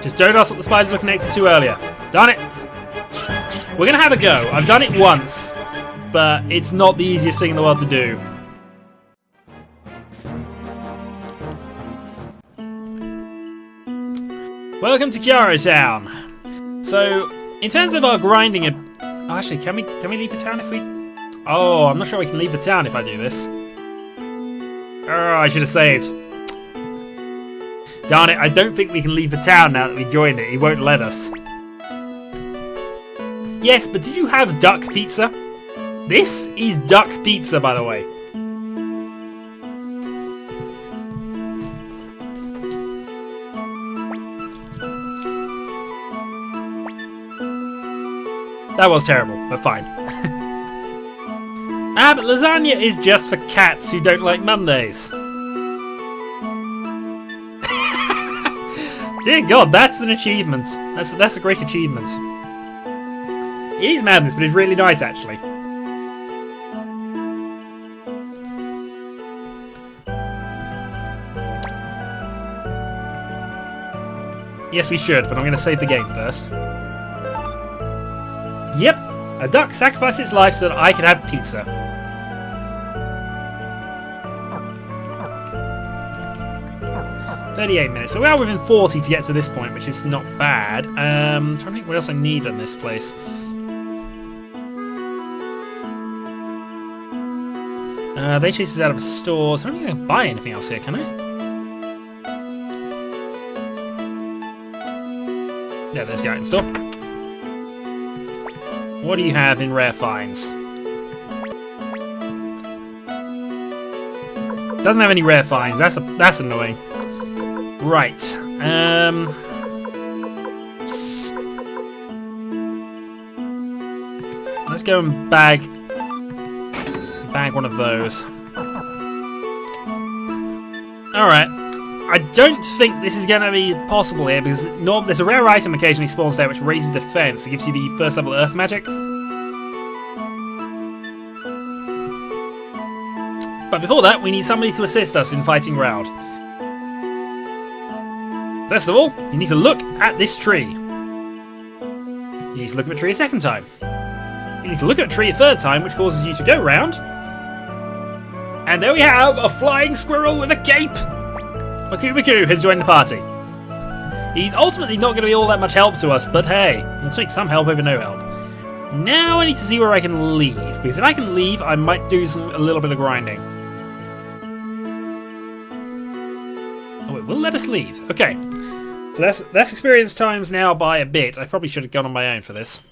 Just don't ask what the spiders were connected to earlier. Darn it. We're going to have a go. I've done it once, but it's not the easiest thing in the world to do. Welcome to Kiara Town. So, in terms of our grinding... Oh, actually, can we leave the town if we... Oh, I'm not sure we can leave the town if I do this. Oh, I should have saved. Darn it, I don't think we can leave the town now that we joined it. He won't let us. Yes, but did you have duck pizza? This is duck pizza, by the way. That was terrible, but fine. But lasagna is just for cats who don't like Mondays. Dear God, that's an achievement. That's a great achievement. It is madness, but it's really nice, actually. Yes, we should, but I'm going to save the game first. Yep, a duck sacrificed its life so that I could have pizza. "38 minutes, so we are within 40 to get to this point, which is not bad. I'm trying to think what else I need in this place. They chase us out of a store, so I don't think I can buy anything else here, can I? Yeah, there's the item store. What do you have in rare finds? Doesn't have any rare finds. That's annoying. Right. Let's go and bag one of those. Alright. I don't think this is going to be possible here because there's a rare item occasionally spawns there which raises defense. It gives you the first level earth magic. But before that, we need somebody to assist us in fighting Raud. First of all, you need to look at this tree. You need to look at the tree a second time. You need to look at a tree a third time, which causes you to go round. And there we have a flying squirrel with a cape! Maku has joined the party. He's ultimately not going to be all that much help to us, but hey, let's make some help over no help. Now I need to see where I can leave, because if I can leave, I might do a little bit of grinding. Oh, it will let us leave. Okay, so that's experience times now by a bit. I probably should have gone on my own for this.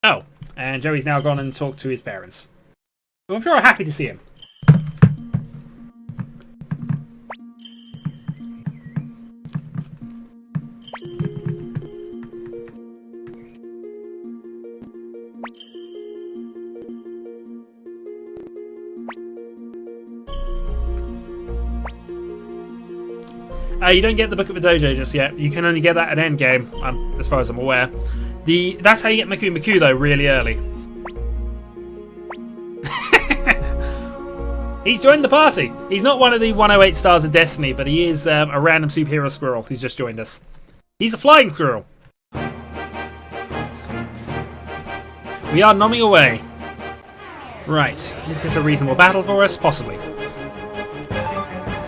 Oh, and Joey's now gone and talked to his parents. I'm sure I'm happy to see him. You don't get the book at the dojo just yet. You can only get that at endgame, as far as I'm aware. That's how you get Maku though, really early. He's joined the party. He's not one of the 108 Stars of Destiny, but he is a random superhero squirrel who's just joined us. He's a flying squirrel. We are nomming away. Right. Is this a reasonable battle for us? Possibly.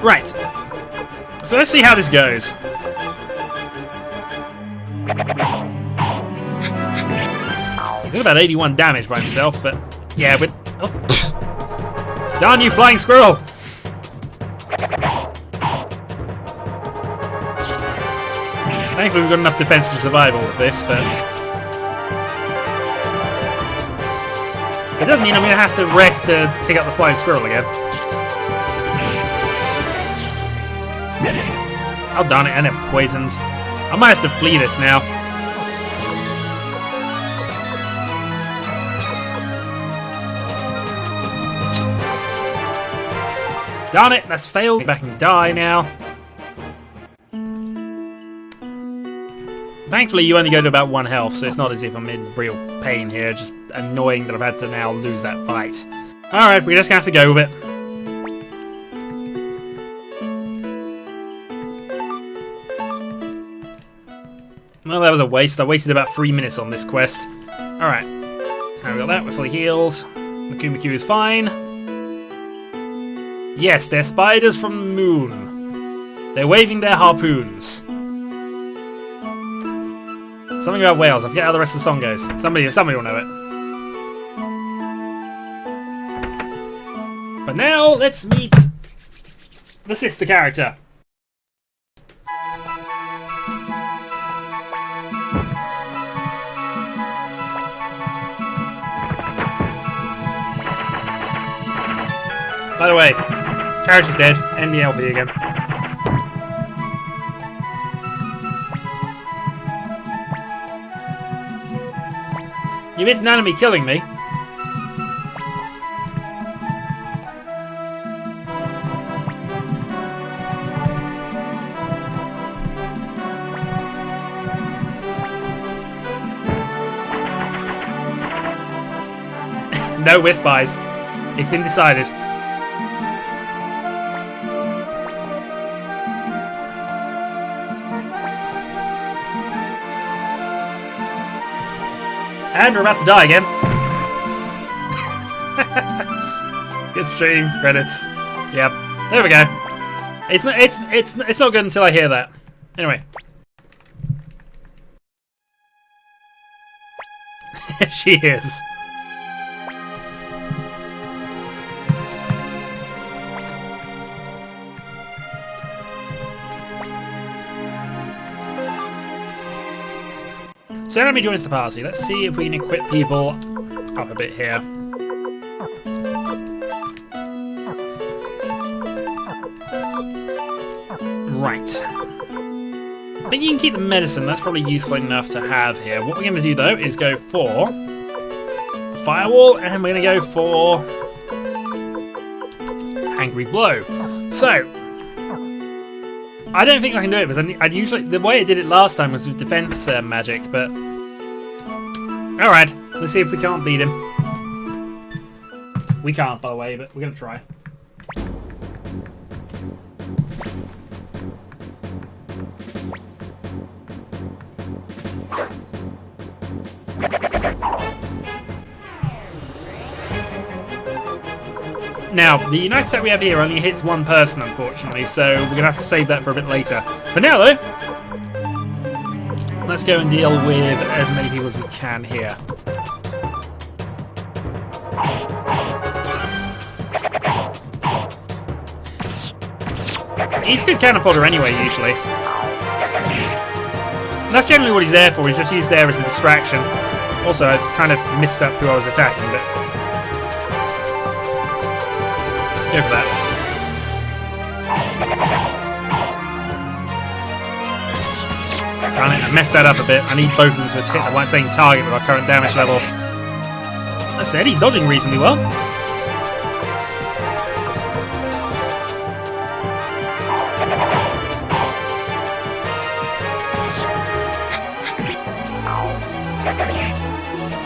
Right. So let's see how this goes. He did about 81 damage by himself, but yeah, but oh. Darn you, flying squirrel! Thankfully, we've got enough defense to survive all of this, but it does mean I'm going to have to rest to pick up the flying squirrel again. Oh darn it, and it poisons. I might have to flee this now. Darn it, that's failed. Get back and die now. Thankfully, you only go to about 1 health, so it's not as if I'm in real pain here. Just annoying that I've had to now lose that fight. Alright, we're just going to have to go with it. Well, that was a waste. I wasted about 3 minutes on this quest. Alright. So now we got that. We're fully healed. Maku is fine. Yes, they're spiders from the moon. They're waving their harpoons. Something about whales. I forget how the rest of the song goes. Somebody will know it. But now, let's meet the sister character. By the way, character's dead. End the LP again. You missed an enemy killing me. No, we're spies. It's been decided. And we're about to die again. Good stream, credits. Yep. There we go. It's not good until I hear that. Anyway. She is. So enemy joins the party. Let's see if we can equip people up a bit here. Right. I think you can keep the medicine. That's probably useful enough to have here. What we're going to do, though, is go for Firewall, and we're going to go for Angry Blow. So, I don't think I can do it, because I'd usually... The way I did it last time was with defense magic, but... Alright, let's see if we can't beat him. We can't, by the way, but we're going to try. Now, the United Attack we have here only hits one person, unfortunately, so we're going to have to save that for a bit later. For now, though, let's go and deal with as many people as we can here. He's good cannon fodder anyway, usually. And that's generally what he's there for. He's just used there as a distraction. Also, I've kind of missed up who I was attacking, but... Go for that. Darn it, I messed that up a bit. I need both of them to hit the same target with our current damage levels. That said, he's dodging reasonably well.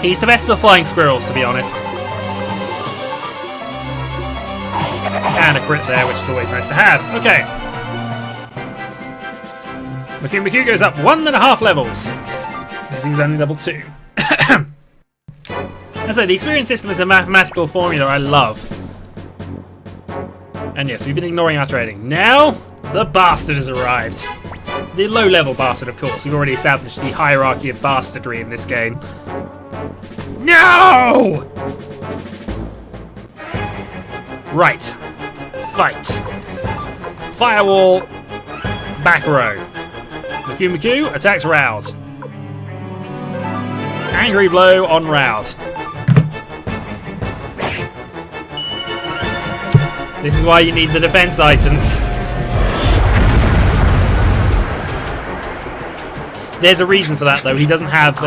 He's the best of the flying squirrels, to be honest. And a crit there, which is always nice to have. Okay. McHugh goes up 1.5 levels. Because he's only level 2. And so the experience system is a mathematical formula I love. And yes, we've been ignoring our trading. Now, the bastard has arrived. The low-level bastard, of course. We've already established the hierarchy of bastardry in this game. No! Right. Fight. Firewall. Back row. McHugh attacks route. Angry blow on route. This is why you need the defense items. There's a reason for that, though. He doesn't have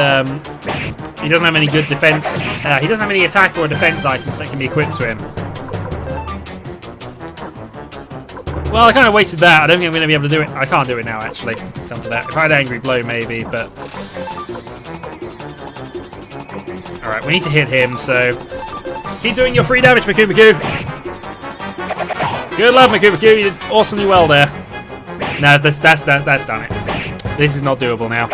any good defense. He doesn't have any attack or defense items that can be equipped to him. Well, I kind of wasted that. I don't think I'm going to be able to do it. I can't do it now, actually. Come to that. If I had Angry Blow, maybe, but... Alright, we need to hit him, so... Keep doing your free damage, McHugh. Good luck, McHugh. You did awesomely well there. No, that's done it. This is not doable now.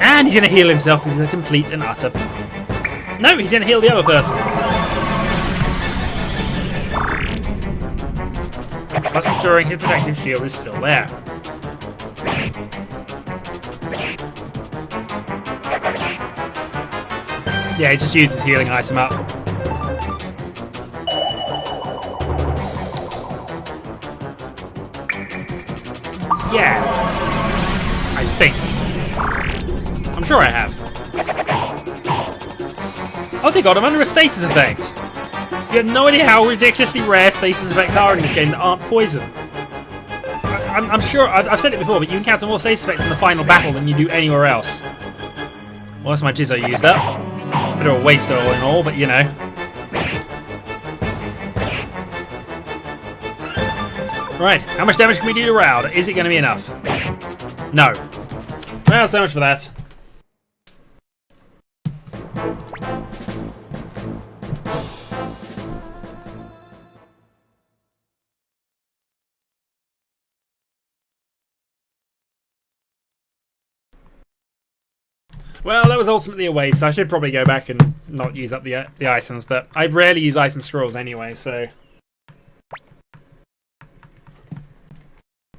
And he's going to heal himself. He's a complete and utter... No, he's going to heal the other person. Plus ensuring his protective shield is still there. Yeah, he just used his healing item up. Yes! I think. I'm sure I have. Oh dear god, I'm under a stasis effect! You have no idea how ridiculously rare stasis effects are in this game that aren't poison. I'm sure, I've said it before, but you encounter more stasis effects in the final battle than you do anywhere else. Well, that's my jizzo used up. Bit of a waste all in all, but you know. Right, how much damage can we do to Raud? Is it going to be enough? No. Well, so much for that. Well, that was ultimately a waste. I should probably go back and not use up the items, but I rarely use item scrolls anyway, so...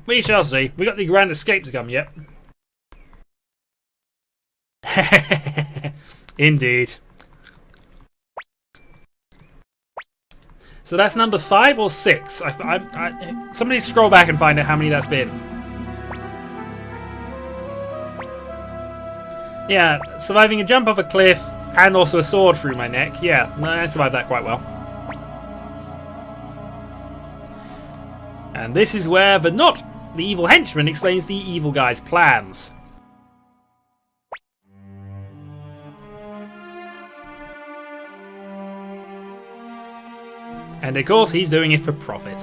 We shall see. We got the Grand Escape to come yet. So So that's number 5 or 6. Somebody scroll back and find out how many that's been. Yeah, surviving a jump off a cliff and also a sword through my neck. Yeah, I survived that quite well. And this is where the evil henchman explains the evil guy's plans. And of course, he's doing it for profit.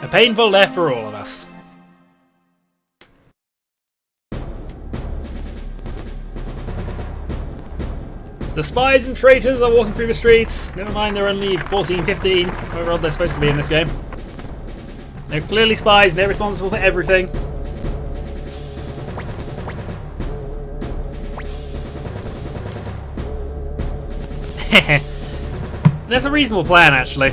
A painful death for all of us. The spies and traitors are walking through the streets. Never mind, they're only 14, 15, however old they're supposed to be in this game. They're clearly spies, and they're responsible for everything. That's a reasonable plan, actually.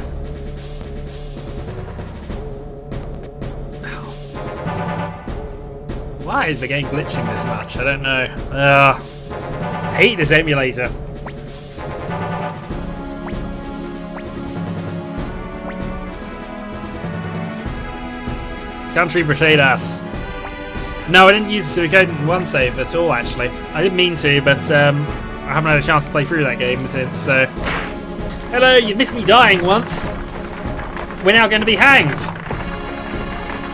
Why is the game glitching this much? I don't know. I hate this emulator. Country betrayed us. No, I didn't use the Suikoden 1 save at all, actually. I didn't mean to, but I haven't had a chance to play through that game since, so... Hello, you missed me dying once. We're now going to be hanged.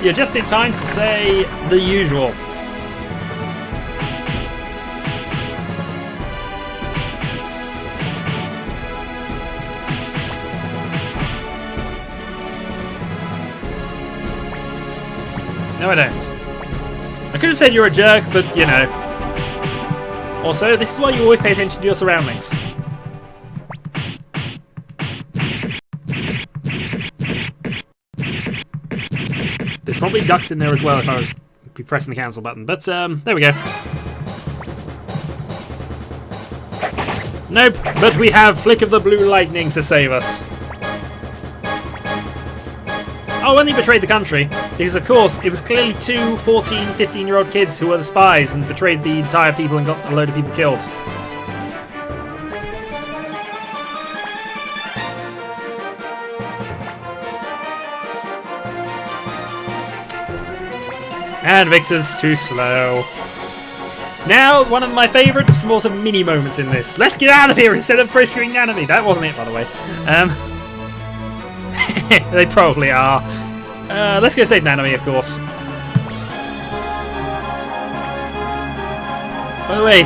You're just in time to say the usual. No, I don't. I could have said you're a jerk, but, you know. Also, this is why you always pay attention to your surroundings. There's probably ducks in there as well if I was pressing the cancel button, but, there we go. Nope, but we have Flick of the Blue Lightning to save us. Oh, and he betrayed the country, because of course it was clearly 2 14, 15-year-old kids who were the spies and betrayed the entire people and got a load of people killed. And Victor's too slow. Now, one of my favourite sort of mini moments in this. Let's get out of here instead of rescuing Nanami. That wasn't it, by the way. They probably are. Let's go save Nanami, of course. By the way,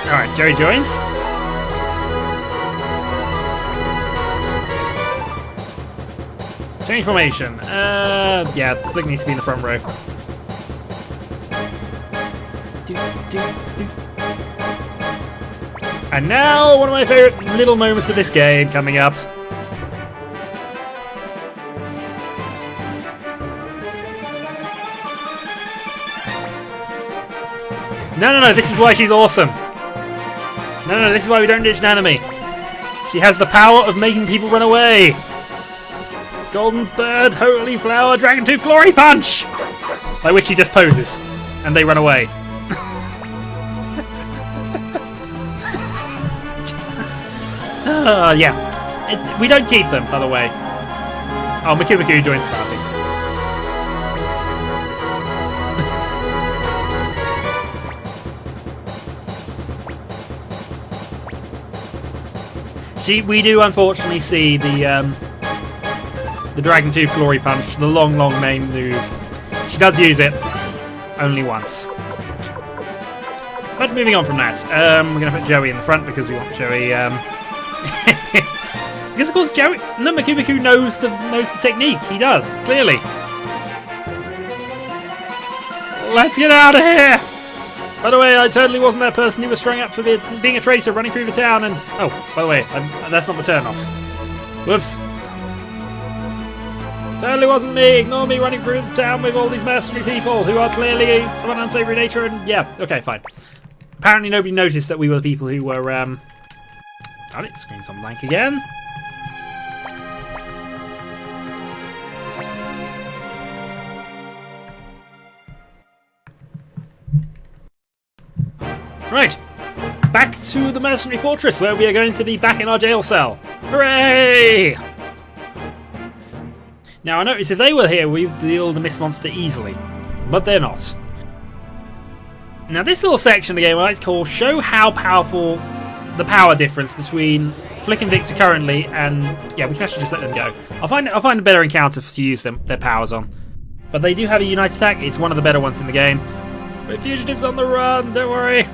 alright, Jerry joins. Change formation. Yeah, Flick needs to be in the front row. And now, one of my favourite little moments of this game coming up. No, this is why she's awesome. No, this is why we don't ditch Nanami. She has the power of making people run away. Golden Bird, Holy Flower, Dragon Tooth, Glory Punch! By which he just poses, and they run away. Yeah. We don't keep them, by the way. Oh, Maku joins the party. We do unfortunately see the Dragon Tooth Glory Punch, the long main move. She does use it only once. But moving on from that, we're going to put Joey in the front because we want Joey. Because of course Joey, no, Maku knows the technique. He does clearly. Let's get out of here. By the way, I totally wasn't that person who was strung up for being a traitor running through the town and... Oh, by the way, that's not the turn off. Whoops. Totally wasn't me. Ignore me running through the town with all these mercenary people who are clearly of an unsavory nature and... Yeah, okay, fine. Apparently nobody noticed that we were the people who were... Damn it, screen's gone blank again. Right, back to the mercenary fortress where we are going to be back in our jail cell. Hooray! Now I notice if they were here, we'd deal the mist monster easily, but they're not. Now this little section of the game I like to call Show How Powerful the Power Difference between Flick and Victor currently, and yeah, we can actually just let them go. I'll find a better encounter to use their powers on. But they do have a Unite attack, it's one of the better ones in the game. But Fugitive's on the run, don't worry.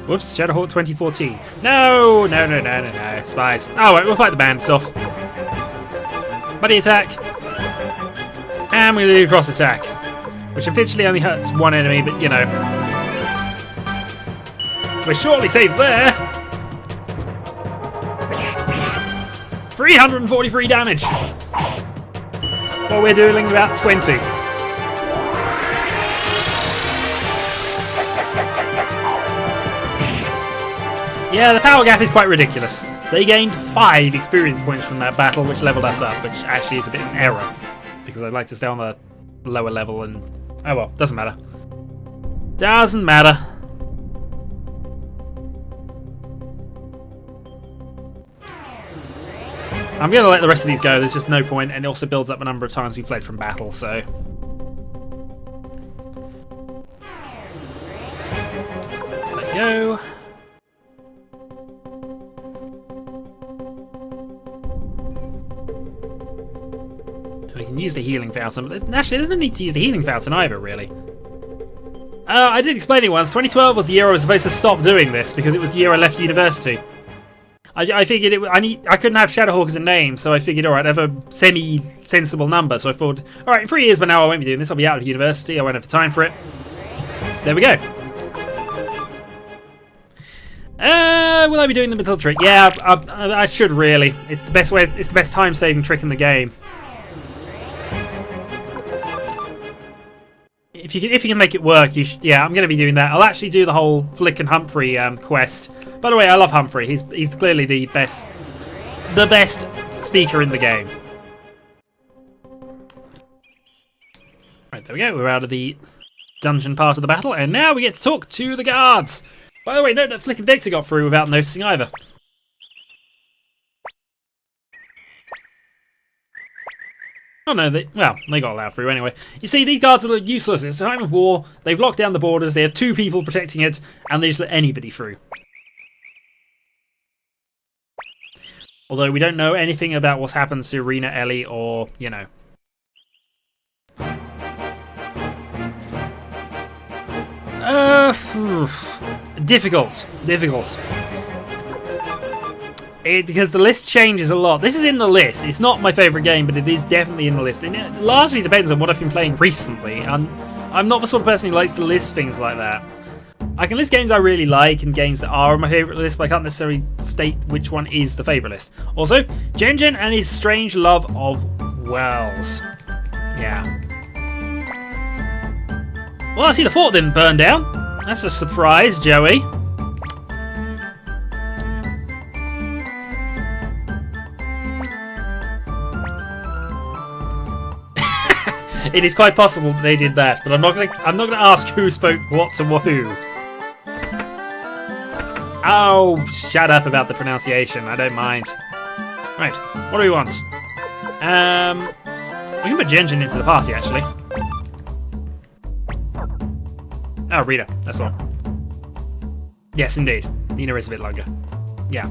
Whoops, Shadowhawk 2014. No, spies. Oh wait, we'll fight the bandits off. Buddy attack. And we do cross attack. Which officially only hurts one enemy, but you know. We're shortly safe there. 343 damage. Well, we're doing about 20. Yeah, the power gap is quite ridiculous. They gained 5 experience points from that battle, which leveled us up, which actually is a bit of an error. Because I'd like to stay on the lower level and... oh well, doesn't matter. Doesn't matter. I'm going to let the rest of these go, there's just no point, and it also builds up a number of times we fled from battle, so... let go. We can use the healing fountain, but actually there's no need to use the healing fountain either, really. I did explain it once, 2012 was the year I was supposed to stop doing this, because it was the year I left university. I figured I couldn't have Shadowhawk as a name, so I figured, alright, I have a semi-sensible number, so I thought, alright, in 3 years, but now I won't be doing this, I'll be out of university, I won't have the time for it. There we go. Will I be doing the middle trick? Yeah, I should really. It's the best way, it's the best time-saving trick in the game. If you can make it work, yeah, I'm going to be doing that. I'll actually do the whole Flick and Humphrey quest. By the way, I love Humphrey. He's clearly the best speaker in the game. Right, there we go. We're out of the dungeon part of the battle, and now we get to talk to the guards. By the way, note that Flick and Victor got through without noticing either. Oh no, they got allowed through anyway. You see, these guards are useless. It's a time of war. They've locked down the borders. They have 2 people protecting it, and they just let anybody through. Although we don't know anything about what's happened to Rena, Ellie, or, you know. Difficult. Because the list changes a lot. This is in the list. It's not my favourite game, but it is definitely in the list. And it largely depends on what I've been playing recently. I'm not the sort of person who likes to list things like that. I can list games I really like and games that are on my favourite list, but I can't necessarily state which one is the favourite list. Also, Jen and his strange love of wells. Yeah. Well, I see the fort didn't burn down. That's a surprise, Joey. It is quite possible that they did that, but I'm not gonna ask who spoke what to who. Oh, shut up about the pronunciation. I don't mind. Right, what do we want? We can put Genjin into the party, actually. Oh, Rita, that's all. Yes, indeed. Nina is a bit longer. Yeah.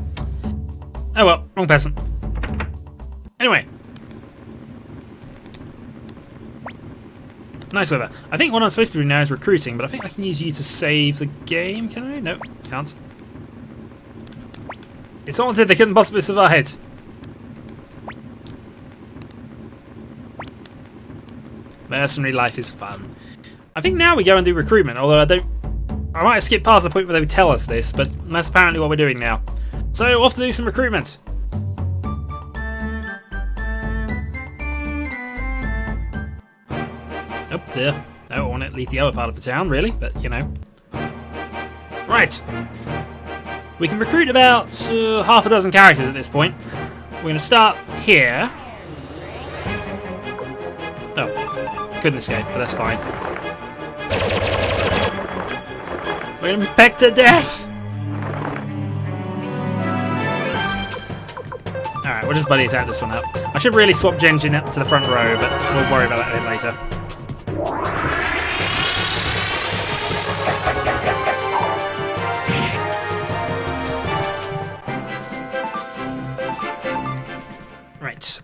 Oh well, wrong person. Anyway. Nice weather. I think what I'm supposed to do now is recruiting, but I think I can use you to save the game. Can I? No, can't. It's haunted, they couldn't possibly survive it. Mercenary life is fun. I think now we go and do recruitment, although I might have skipped past the point where they would tell us this, but that's apparently what we're doing now. So, off to do some recruitment. Oh, there. I don't want to leave the other part of the town, really, but, you know. Right. We can recruit about half a dozen characters at this point. We're going to start here. Oh, couldn't escape, but that's fine. We're gonna be pecked to death! Alright, we'll just buddy attack this one up. I should really swap Genjin up to the front row, but we'll worry about that a bit later. Right.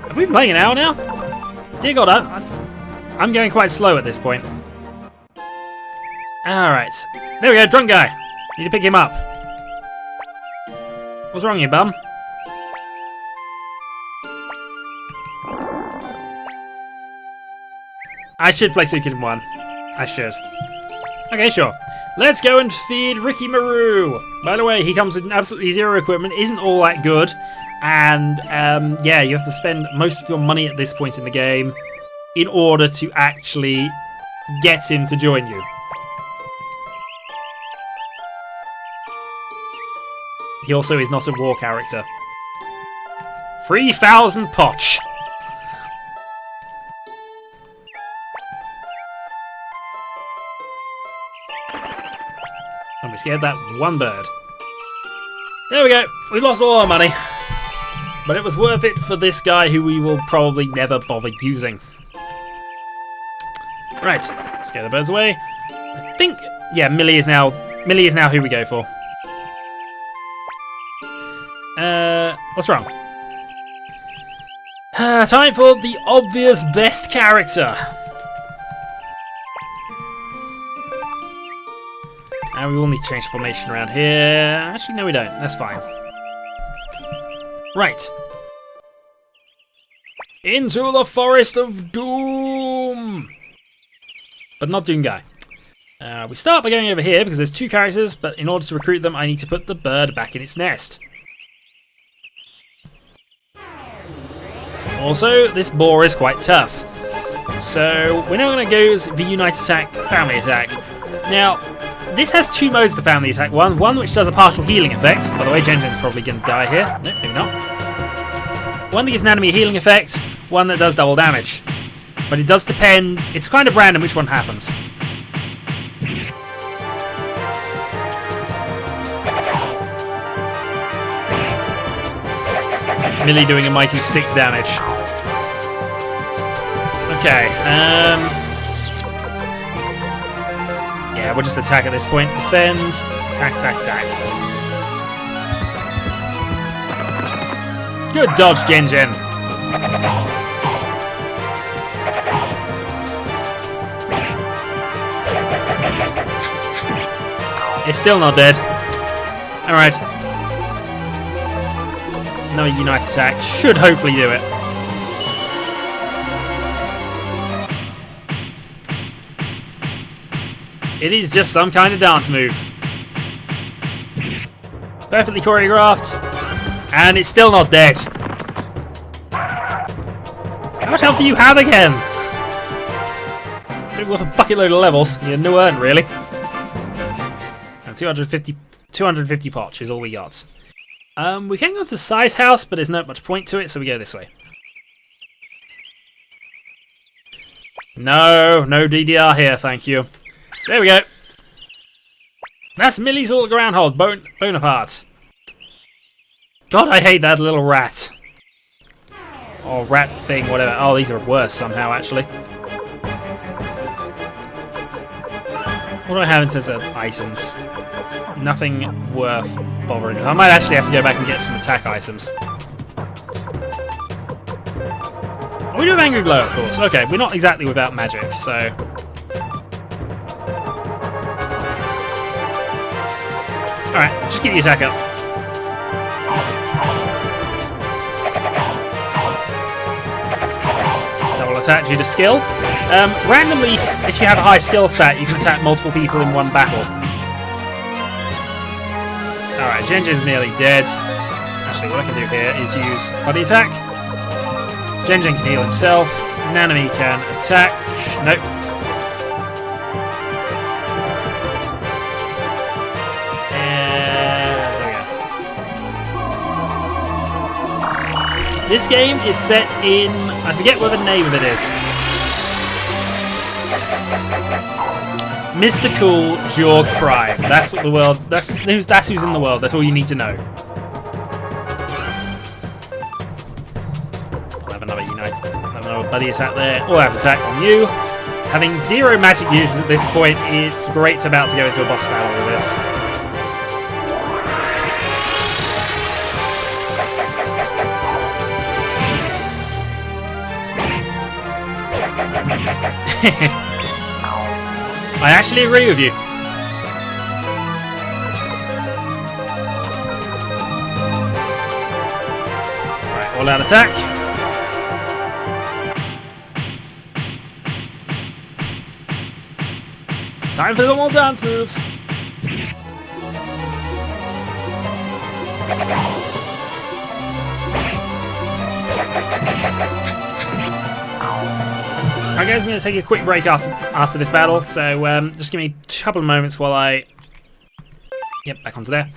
Have we been playing an hour now? Dear God, I'm going quite slow at this point. Alright. There we go, drunk guy. Need to pick him up. What's wrong, you bum? I should play Suikoden 1. I should. Okay, sure. Let's go and feed Ricky Maru. By the way, he comes with absolutely zero equipment, isn't all that good, and yeah, you have to spend most of your money at this point in the game in order to actually get him to join you. He also is not a war character. 3,000 poch. And we scared that one bird. There we go. We lost all our money. But it was worth it for this guy who we will probably never bother using. Right. Scare the birds away. I think... yeah, Millie is now who we go for. What's wrong? Time for the obvious best character. And we will need to change formation around here. Actually, no we don't. That's fine. Right. Into the Forest of Doom! But not Doom Guy. We start by going over here because there's two characters, but in order to recruit them, I need to put the bird back in its nest. Also, this boar is quite tough. So, we're now going to go the Unite Attack, Family Attack. Now, this has two modes to Family Attack. One which does a partial healing effect. By the way, Genjin's probably going to die here. No, maybe not. One that gives an enemy a healing effect. One that does double damage. But it does depend... it's kind of random which one happens. Millie doing a mighty 6 damage. Okay, yeah, we'll just attack at this point. Defend, attack, attack, attack. Good dodge, Genjin. It's still not dead. Alright. Another Unite Attack should hopefully do it. It is just some kind of dance move. Perfectly choreographed. And it's still not dead. How much health do you have again? It was a bucket load of levels. You no earn, really. And 250 poch is all we got. We can go to Sai's house, but there's not much point to it, so we go this way. No DDR here, thank you. There we go. That's Millie's little groundhog, Bonaparte. God, I hate that little rat. Or rat thing, whatever. Oh, these are worse somehow, actually. What do I have in terms of items? Nothing worth bothering. I might actually have to go back and get some attack items. We do have Angry Glow, of course. Okay, we're not exactly without magic, so... alright, just keep the attack up. Double attack due to skill. Randomly, if you have a high skill stat, you can attack multiple people in one battle. Alright, Genjin's nearly dead. Actually, what I can do here is use body attack. Genjin can heal himself. Nanami can attack. Nope. This game is set in... I forget what the name of it is. Mr. Cool, Jorg Prime. That's what the world. That's who's in the world. That's all you need to know. I'll have another buddy attack there. We'll have attack on you. Having 0 magic users at this point, it's great about to go into a boss battle with this. I actually agree with you. Right, all out attack. Time for the more dance moves. Alright guys, I'm going to take a quick break after this battle, so just give me a couple of moments while I... Yep, back onto there.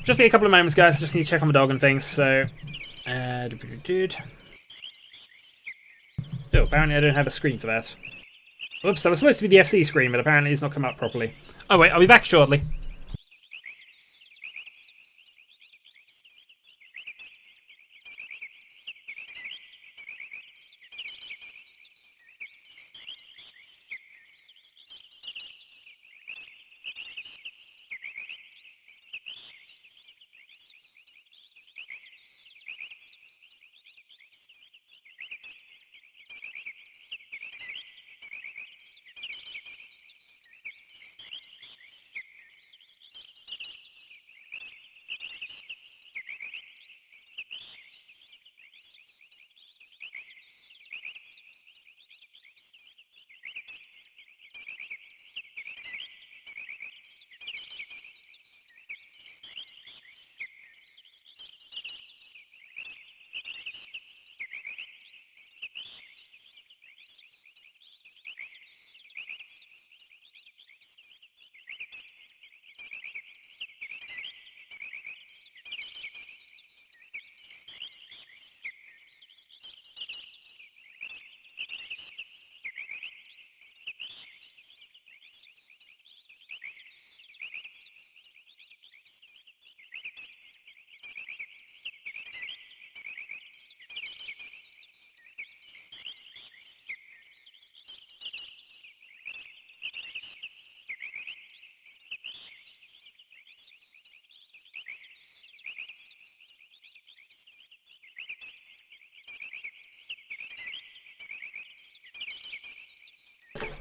Just be a couple of moments guys, just need to check on the dog and things, so... Oh, apparently I don't have a screen for that. Oops, that was supposed to be the FC screen, but apparently it's not come up properly. Oh wait, I'll be back shortly.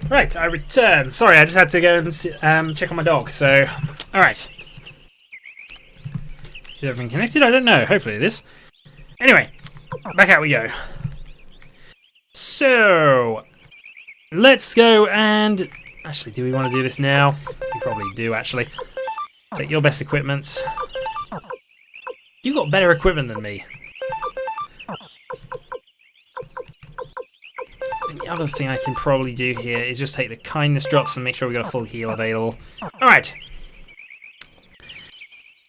Right, I returned. Sorry, I just had to go and check on my dog, so... Alright. Is everything connected? I don't know. Hopefully it is. Anyway, back out we go. So... Let's go and... Actually, do we want to do this now? We probably do, actually. Take your best equipment. You've got better equipment than me. And the other thing I can probably do here is just take the kindness drops and make sure we got a full heal available. Alright.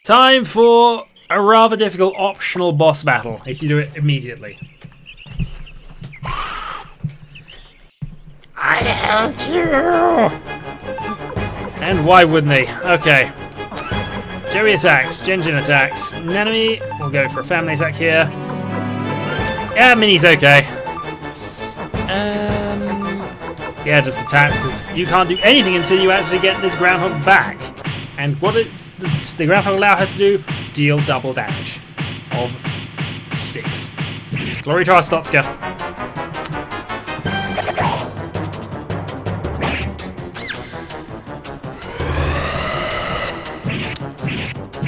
Time for a rather difficult optional boss battle, if you do it immediately. I hate you! And why wouldn't they? Okay. Joey attacks, Genjin attacks, Nanami will go for a family attack here. Yeah, Minnie's okay. Yeah, just attack, because you can't do anything until you actually get this Groundhog back. And what does the Groundhog allow her to do? Deal double damage of 6. Glory to our Stotska.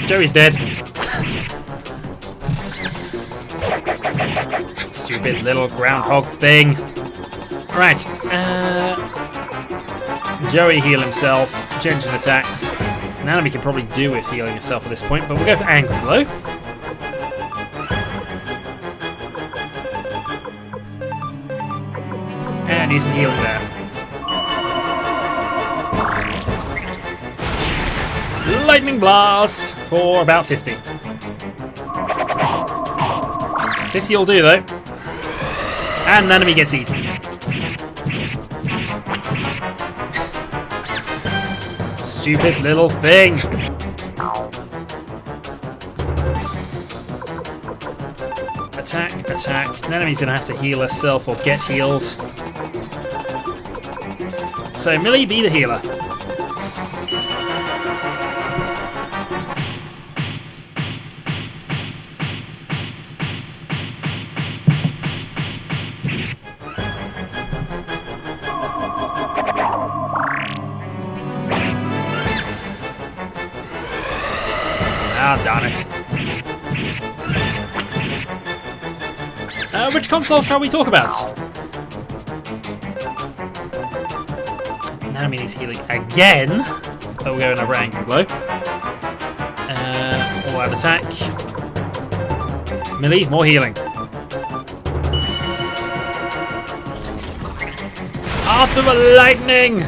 Joey's dead. Stupid little groundhog thing. Right. Joey heal himself. Genjin attacks. Nanami can probably do with healing herself at this point, but we'll go for Angry Blow. And he's healing there. Lightning Blast for about 50. 50 will do though. And Nanami gets eaten. stupid little thing. Attack, attack. The enemy's gonna have to heal herself or get healed. So Millie, be the healer. Ah, darn it. Which console shall we talk about? Enemy needs healing again. Oh, we'll go another angry blow. All out attack. Millie, more healing. After the lightning!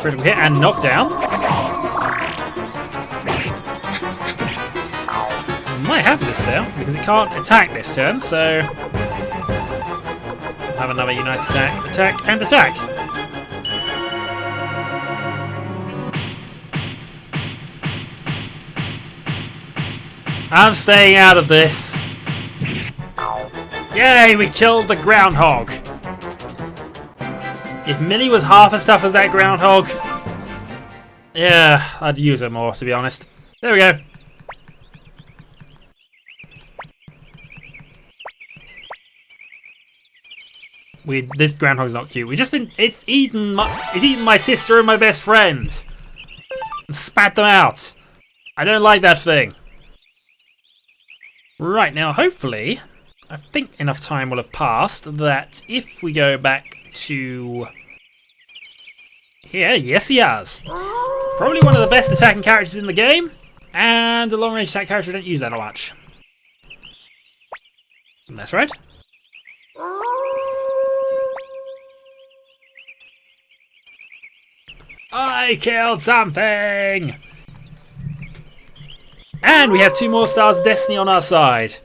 Critical hit and knockdown. Might have this turn because it can't attack this turn, so we'll have another unite attack, attack, and attack. I'm staying out of this. Yay, we killed the groundhog. If Millie was half as tough as that groundhog, yeah, I'd use her more, to be honest. There we go. This groundhog's not cute. It's eaten my sister and my best friends. And spat them out. I don't like that thing. Right, now hopefully, I think enough time will have passed that if we go back to here, yes he has. Probably one of the best attacking characters in the game, and a long range attack character don't use that a much. That's right. I killed something! And we have 2 more Stars of Destiny on our side.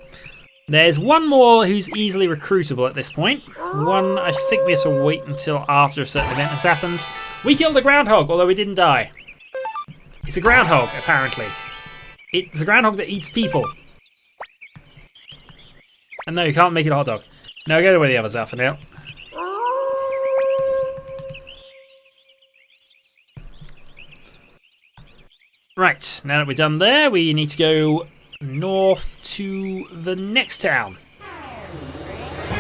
There's one more who's easily recruitable at this point. One I think we have to wait until after a certain event has happened. We killed a groundhog, although we didn't die. It's a groundhog, apparently. It's a groundhog that eats people. And no, you can't make it a hot dog. No, go to where the others are for now. Right, now that we're done there, we need to go north to the next town.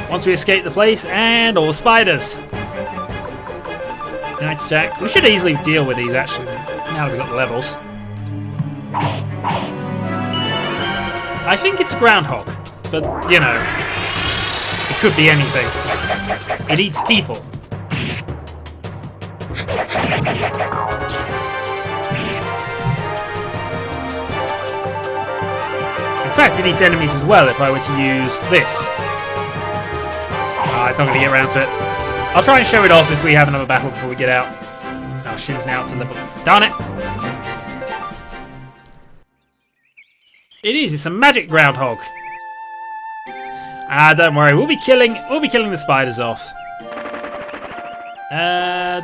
Once we escape the place and all the spiders. Night attack. We should easily deal with these actually, now that we've got the levels. I think it's a groundhog, but you know, it could be anything. It eats people. In fact, it eats enemies as well if I were to use this. It's not going to get around to it. I'll try and show it off if we have another battle before we get out. Oh, Shin's now to level. Darn it! It is. It's a magic groundhog. Don't worry. We'll be killing the spiders off. Do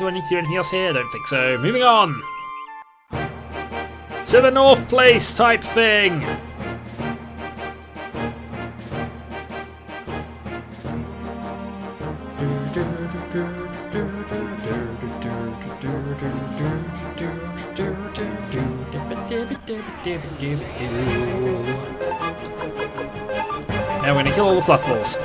I need to do anything else here? I don't think so. Moving on to the North Place type thing. Now we're going to kill all the fluff balls.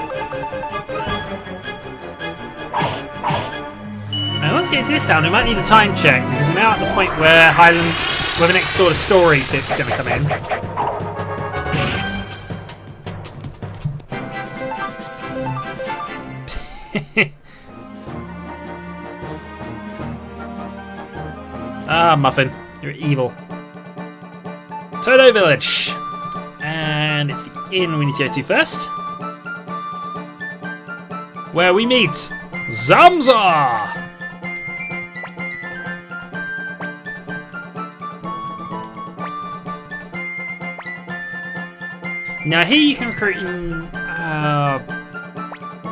Now once we get into this town, we might need a time check because we're now at the point where the next sort of story bit's going to come in. Ah, Muffin, you're evil. Todo Village. And it's the inn we need to go to first. Where we meet Zamza! Now here you can recruit him... I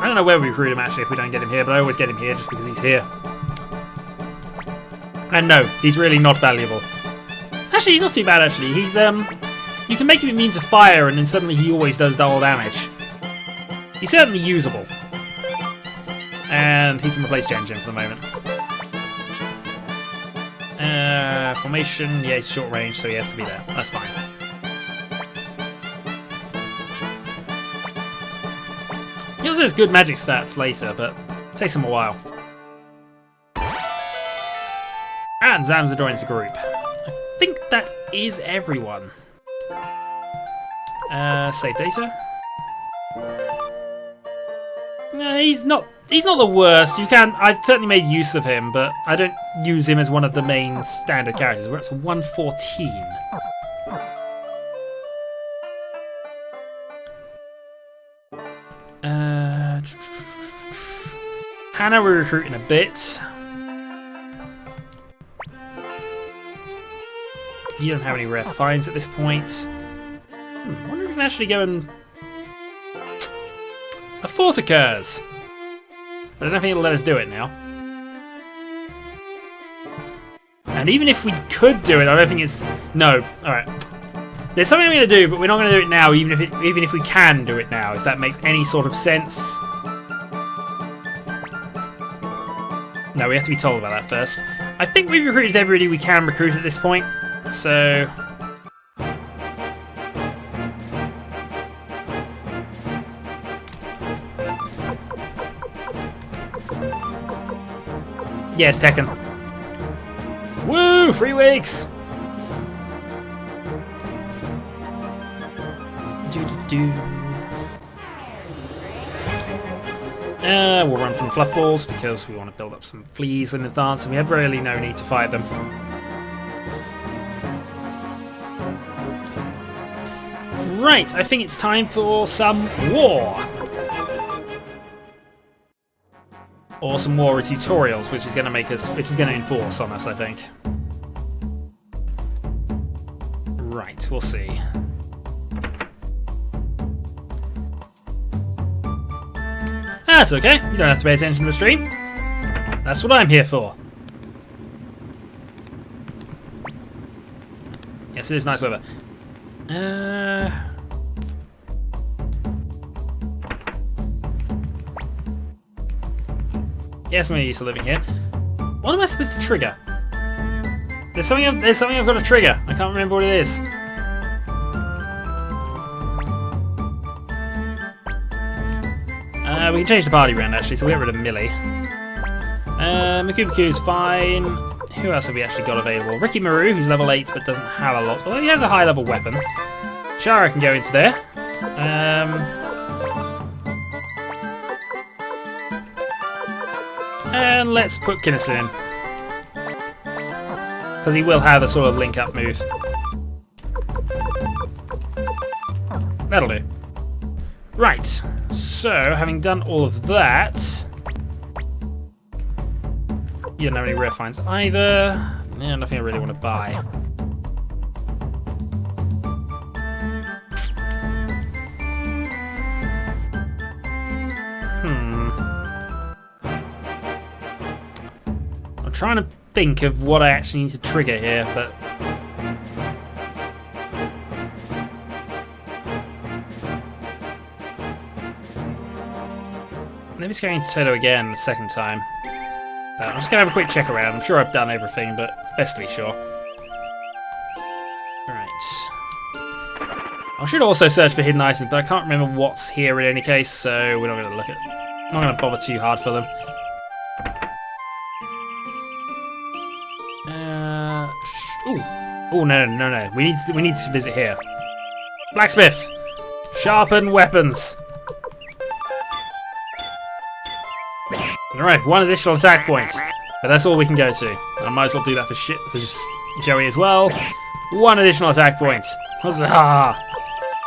don't know where we recruit him actually if we don't get him here, but I always get him here just because he's here. And no, he's really not valuable. Actually, he's not too bad, actually. He's, you can make him immune to fire, and then suddenly he always does double damage. He's certainly usable. And he can replace Genjin for the moment. Formation, yeah, he's short range, so he has to be there. That's fine. He also has good magic stats later, but it takes him a while. And Zamza joins the group. I think that is everyone. Save data. No, he's not the worst. I've certainly made use of him, but I don't use him as one of the main standard characters. We're up to 114. Hannah we're recruiting a bit. You don't have any rare finds at this point. I wonder if we can actually go and... A fort occurs! But I don't think it'll let us do it now. And even if we could do it, I don't think it's... No. Alright. There's something I'm going to do, but we're not going to do it now, even if we can do it now, if that makes any sort of sense. No, we have to be told about that first. I think we've recruited everybody we can recruit at this point. So... Yes, Tekken. Woo! 3 weeks! We'll run from fluff balls because we want to build up some fleas in advance and we have really no need to fight them. Right, I think it's time for some war. Or some war tutorials, which is going to enforce on us, I think. Right, we'll see. That's okay, you don't have to pay attention to the stream. That's what I'm here for. Yes, it is nice weather. Yes, I'm used to living here. What am I supposed to trigger? There's something I've got to trigger. I can't remember what it is. We can change the party round actually, so we get rid of Millie. Makubaku's fine. Who else have we actually got available? Ricky Maru, who's level 8 but doesn't have a lot. Although he has a high level weapon. Shara can go into there. And let's put Kinnison in. Because he will have a sort of link-up move. That'll do. Right. So, having done all of that... You don't have any rare finds either. Yeah, nothing I really want to buy. I'm trying to think of what I actually need to trigger here, but... Maybe it's going to Toto again the second time. I'm just going to have a quick check around. I'm sure I've done everything, but it's best to be sure. Alright. I should also search for hidden items, but I can't remember what's here in any case, so we're not going to look at... I'm not going to bother too hard for them. Oh no. We need to visit here. Blacksmith! Sharpen weapons! Alright, 1 additional attack point. But that's all we can go to. I might as well do that for just Joey as well. 1 additional attack point. Huzzah!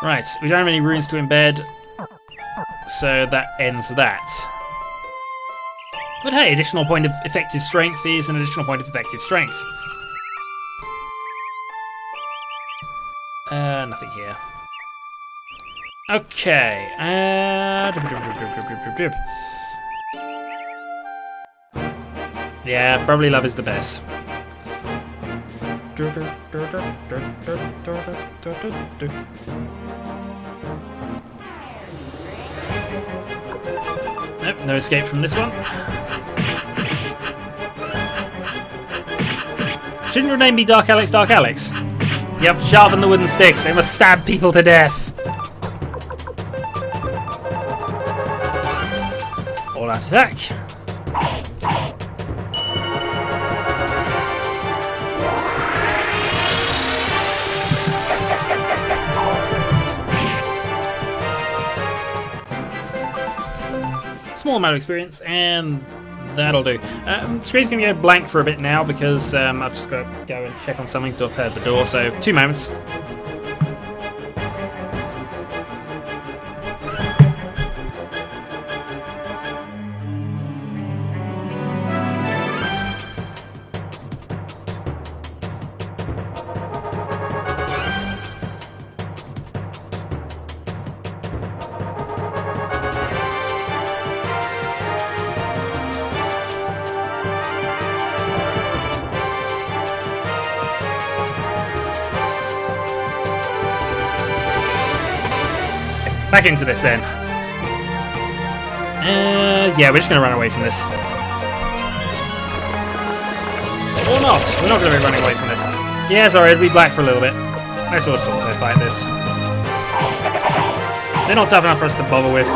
Right, we don't have any runes to embed. So that ends that. But hey, additional point of effective strength is an additional point of effective strength. Nothing here. Okay. Yeah, probably love is the best. Nope, no escape from this one. Shouldn't your name be Dark Alex, Dark Alex? Yep, sharpen the wooden sticks. They must stab people to death. All out attack. Small amount of experience, and that'll do. Screen's going to go blank for a bit now because I've just got to go and check on something to have heard the door, so 2 moments. Back into this then. Yeah, we're just going to run away from this. Or not. We're not going to be running away from this. Yeah, sorry, it'll be black for a little bit. Let's also fight this. They're not tough enough for us to bother with.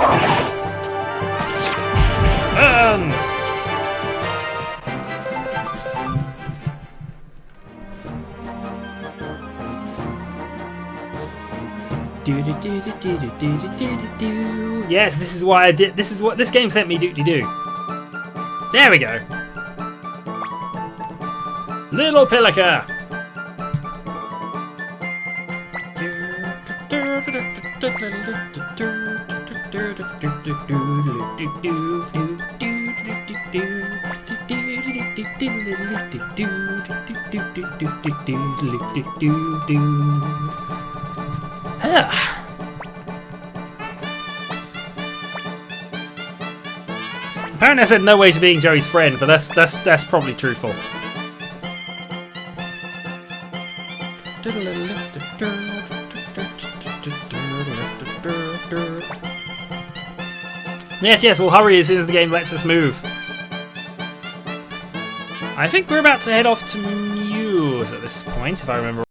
Yes, this is why I did. This is what this game sent me to do. There we go. Little Pillica. Apparently I said no way to being Joey's friend, but that's probably truthful. Yes, we'll hurry as soon as the game lets us move. I think we're about to head off to Muse at this point, if I remember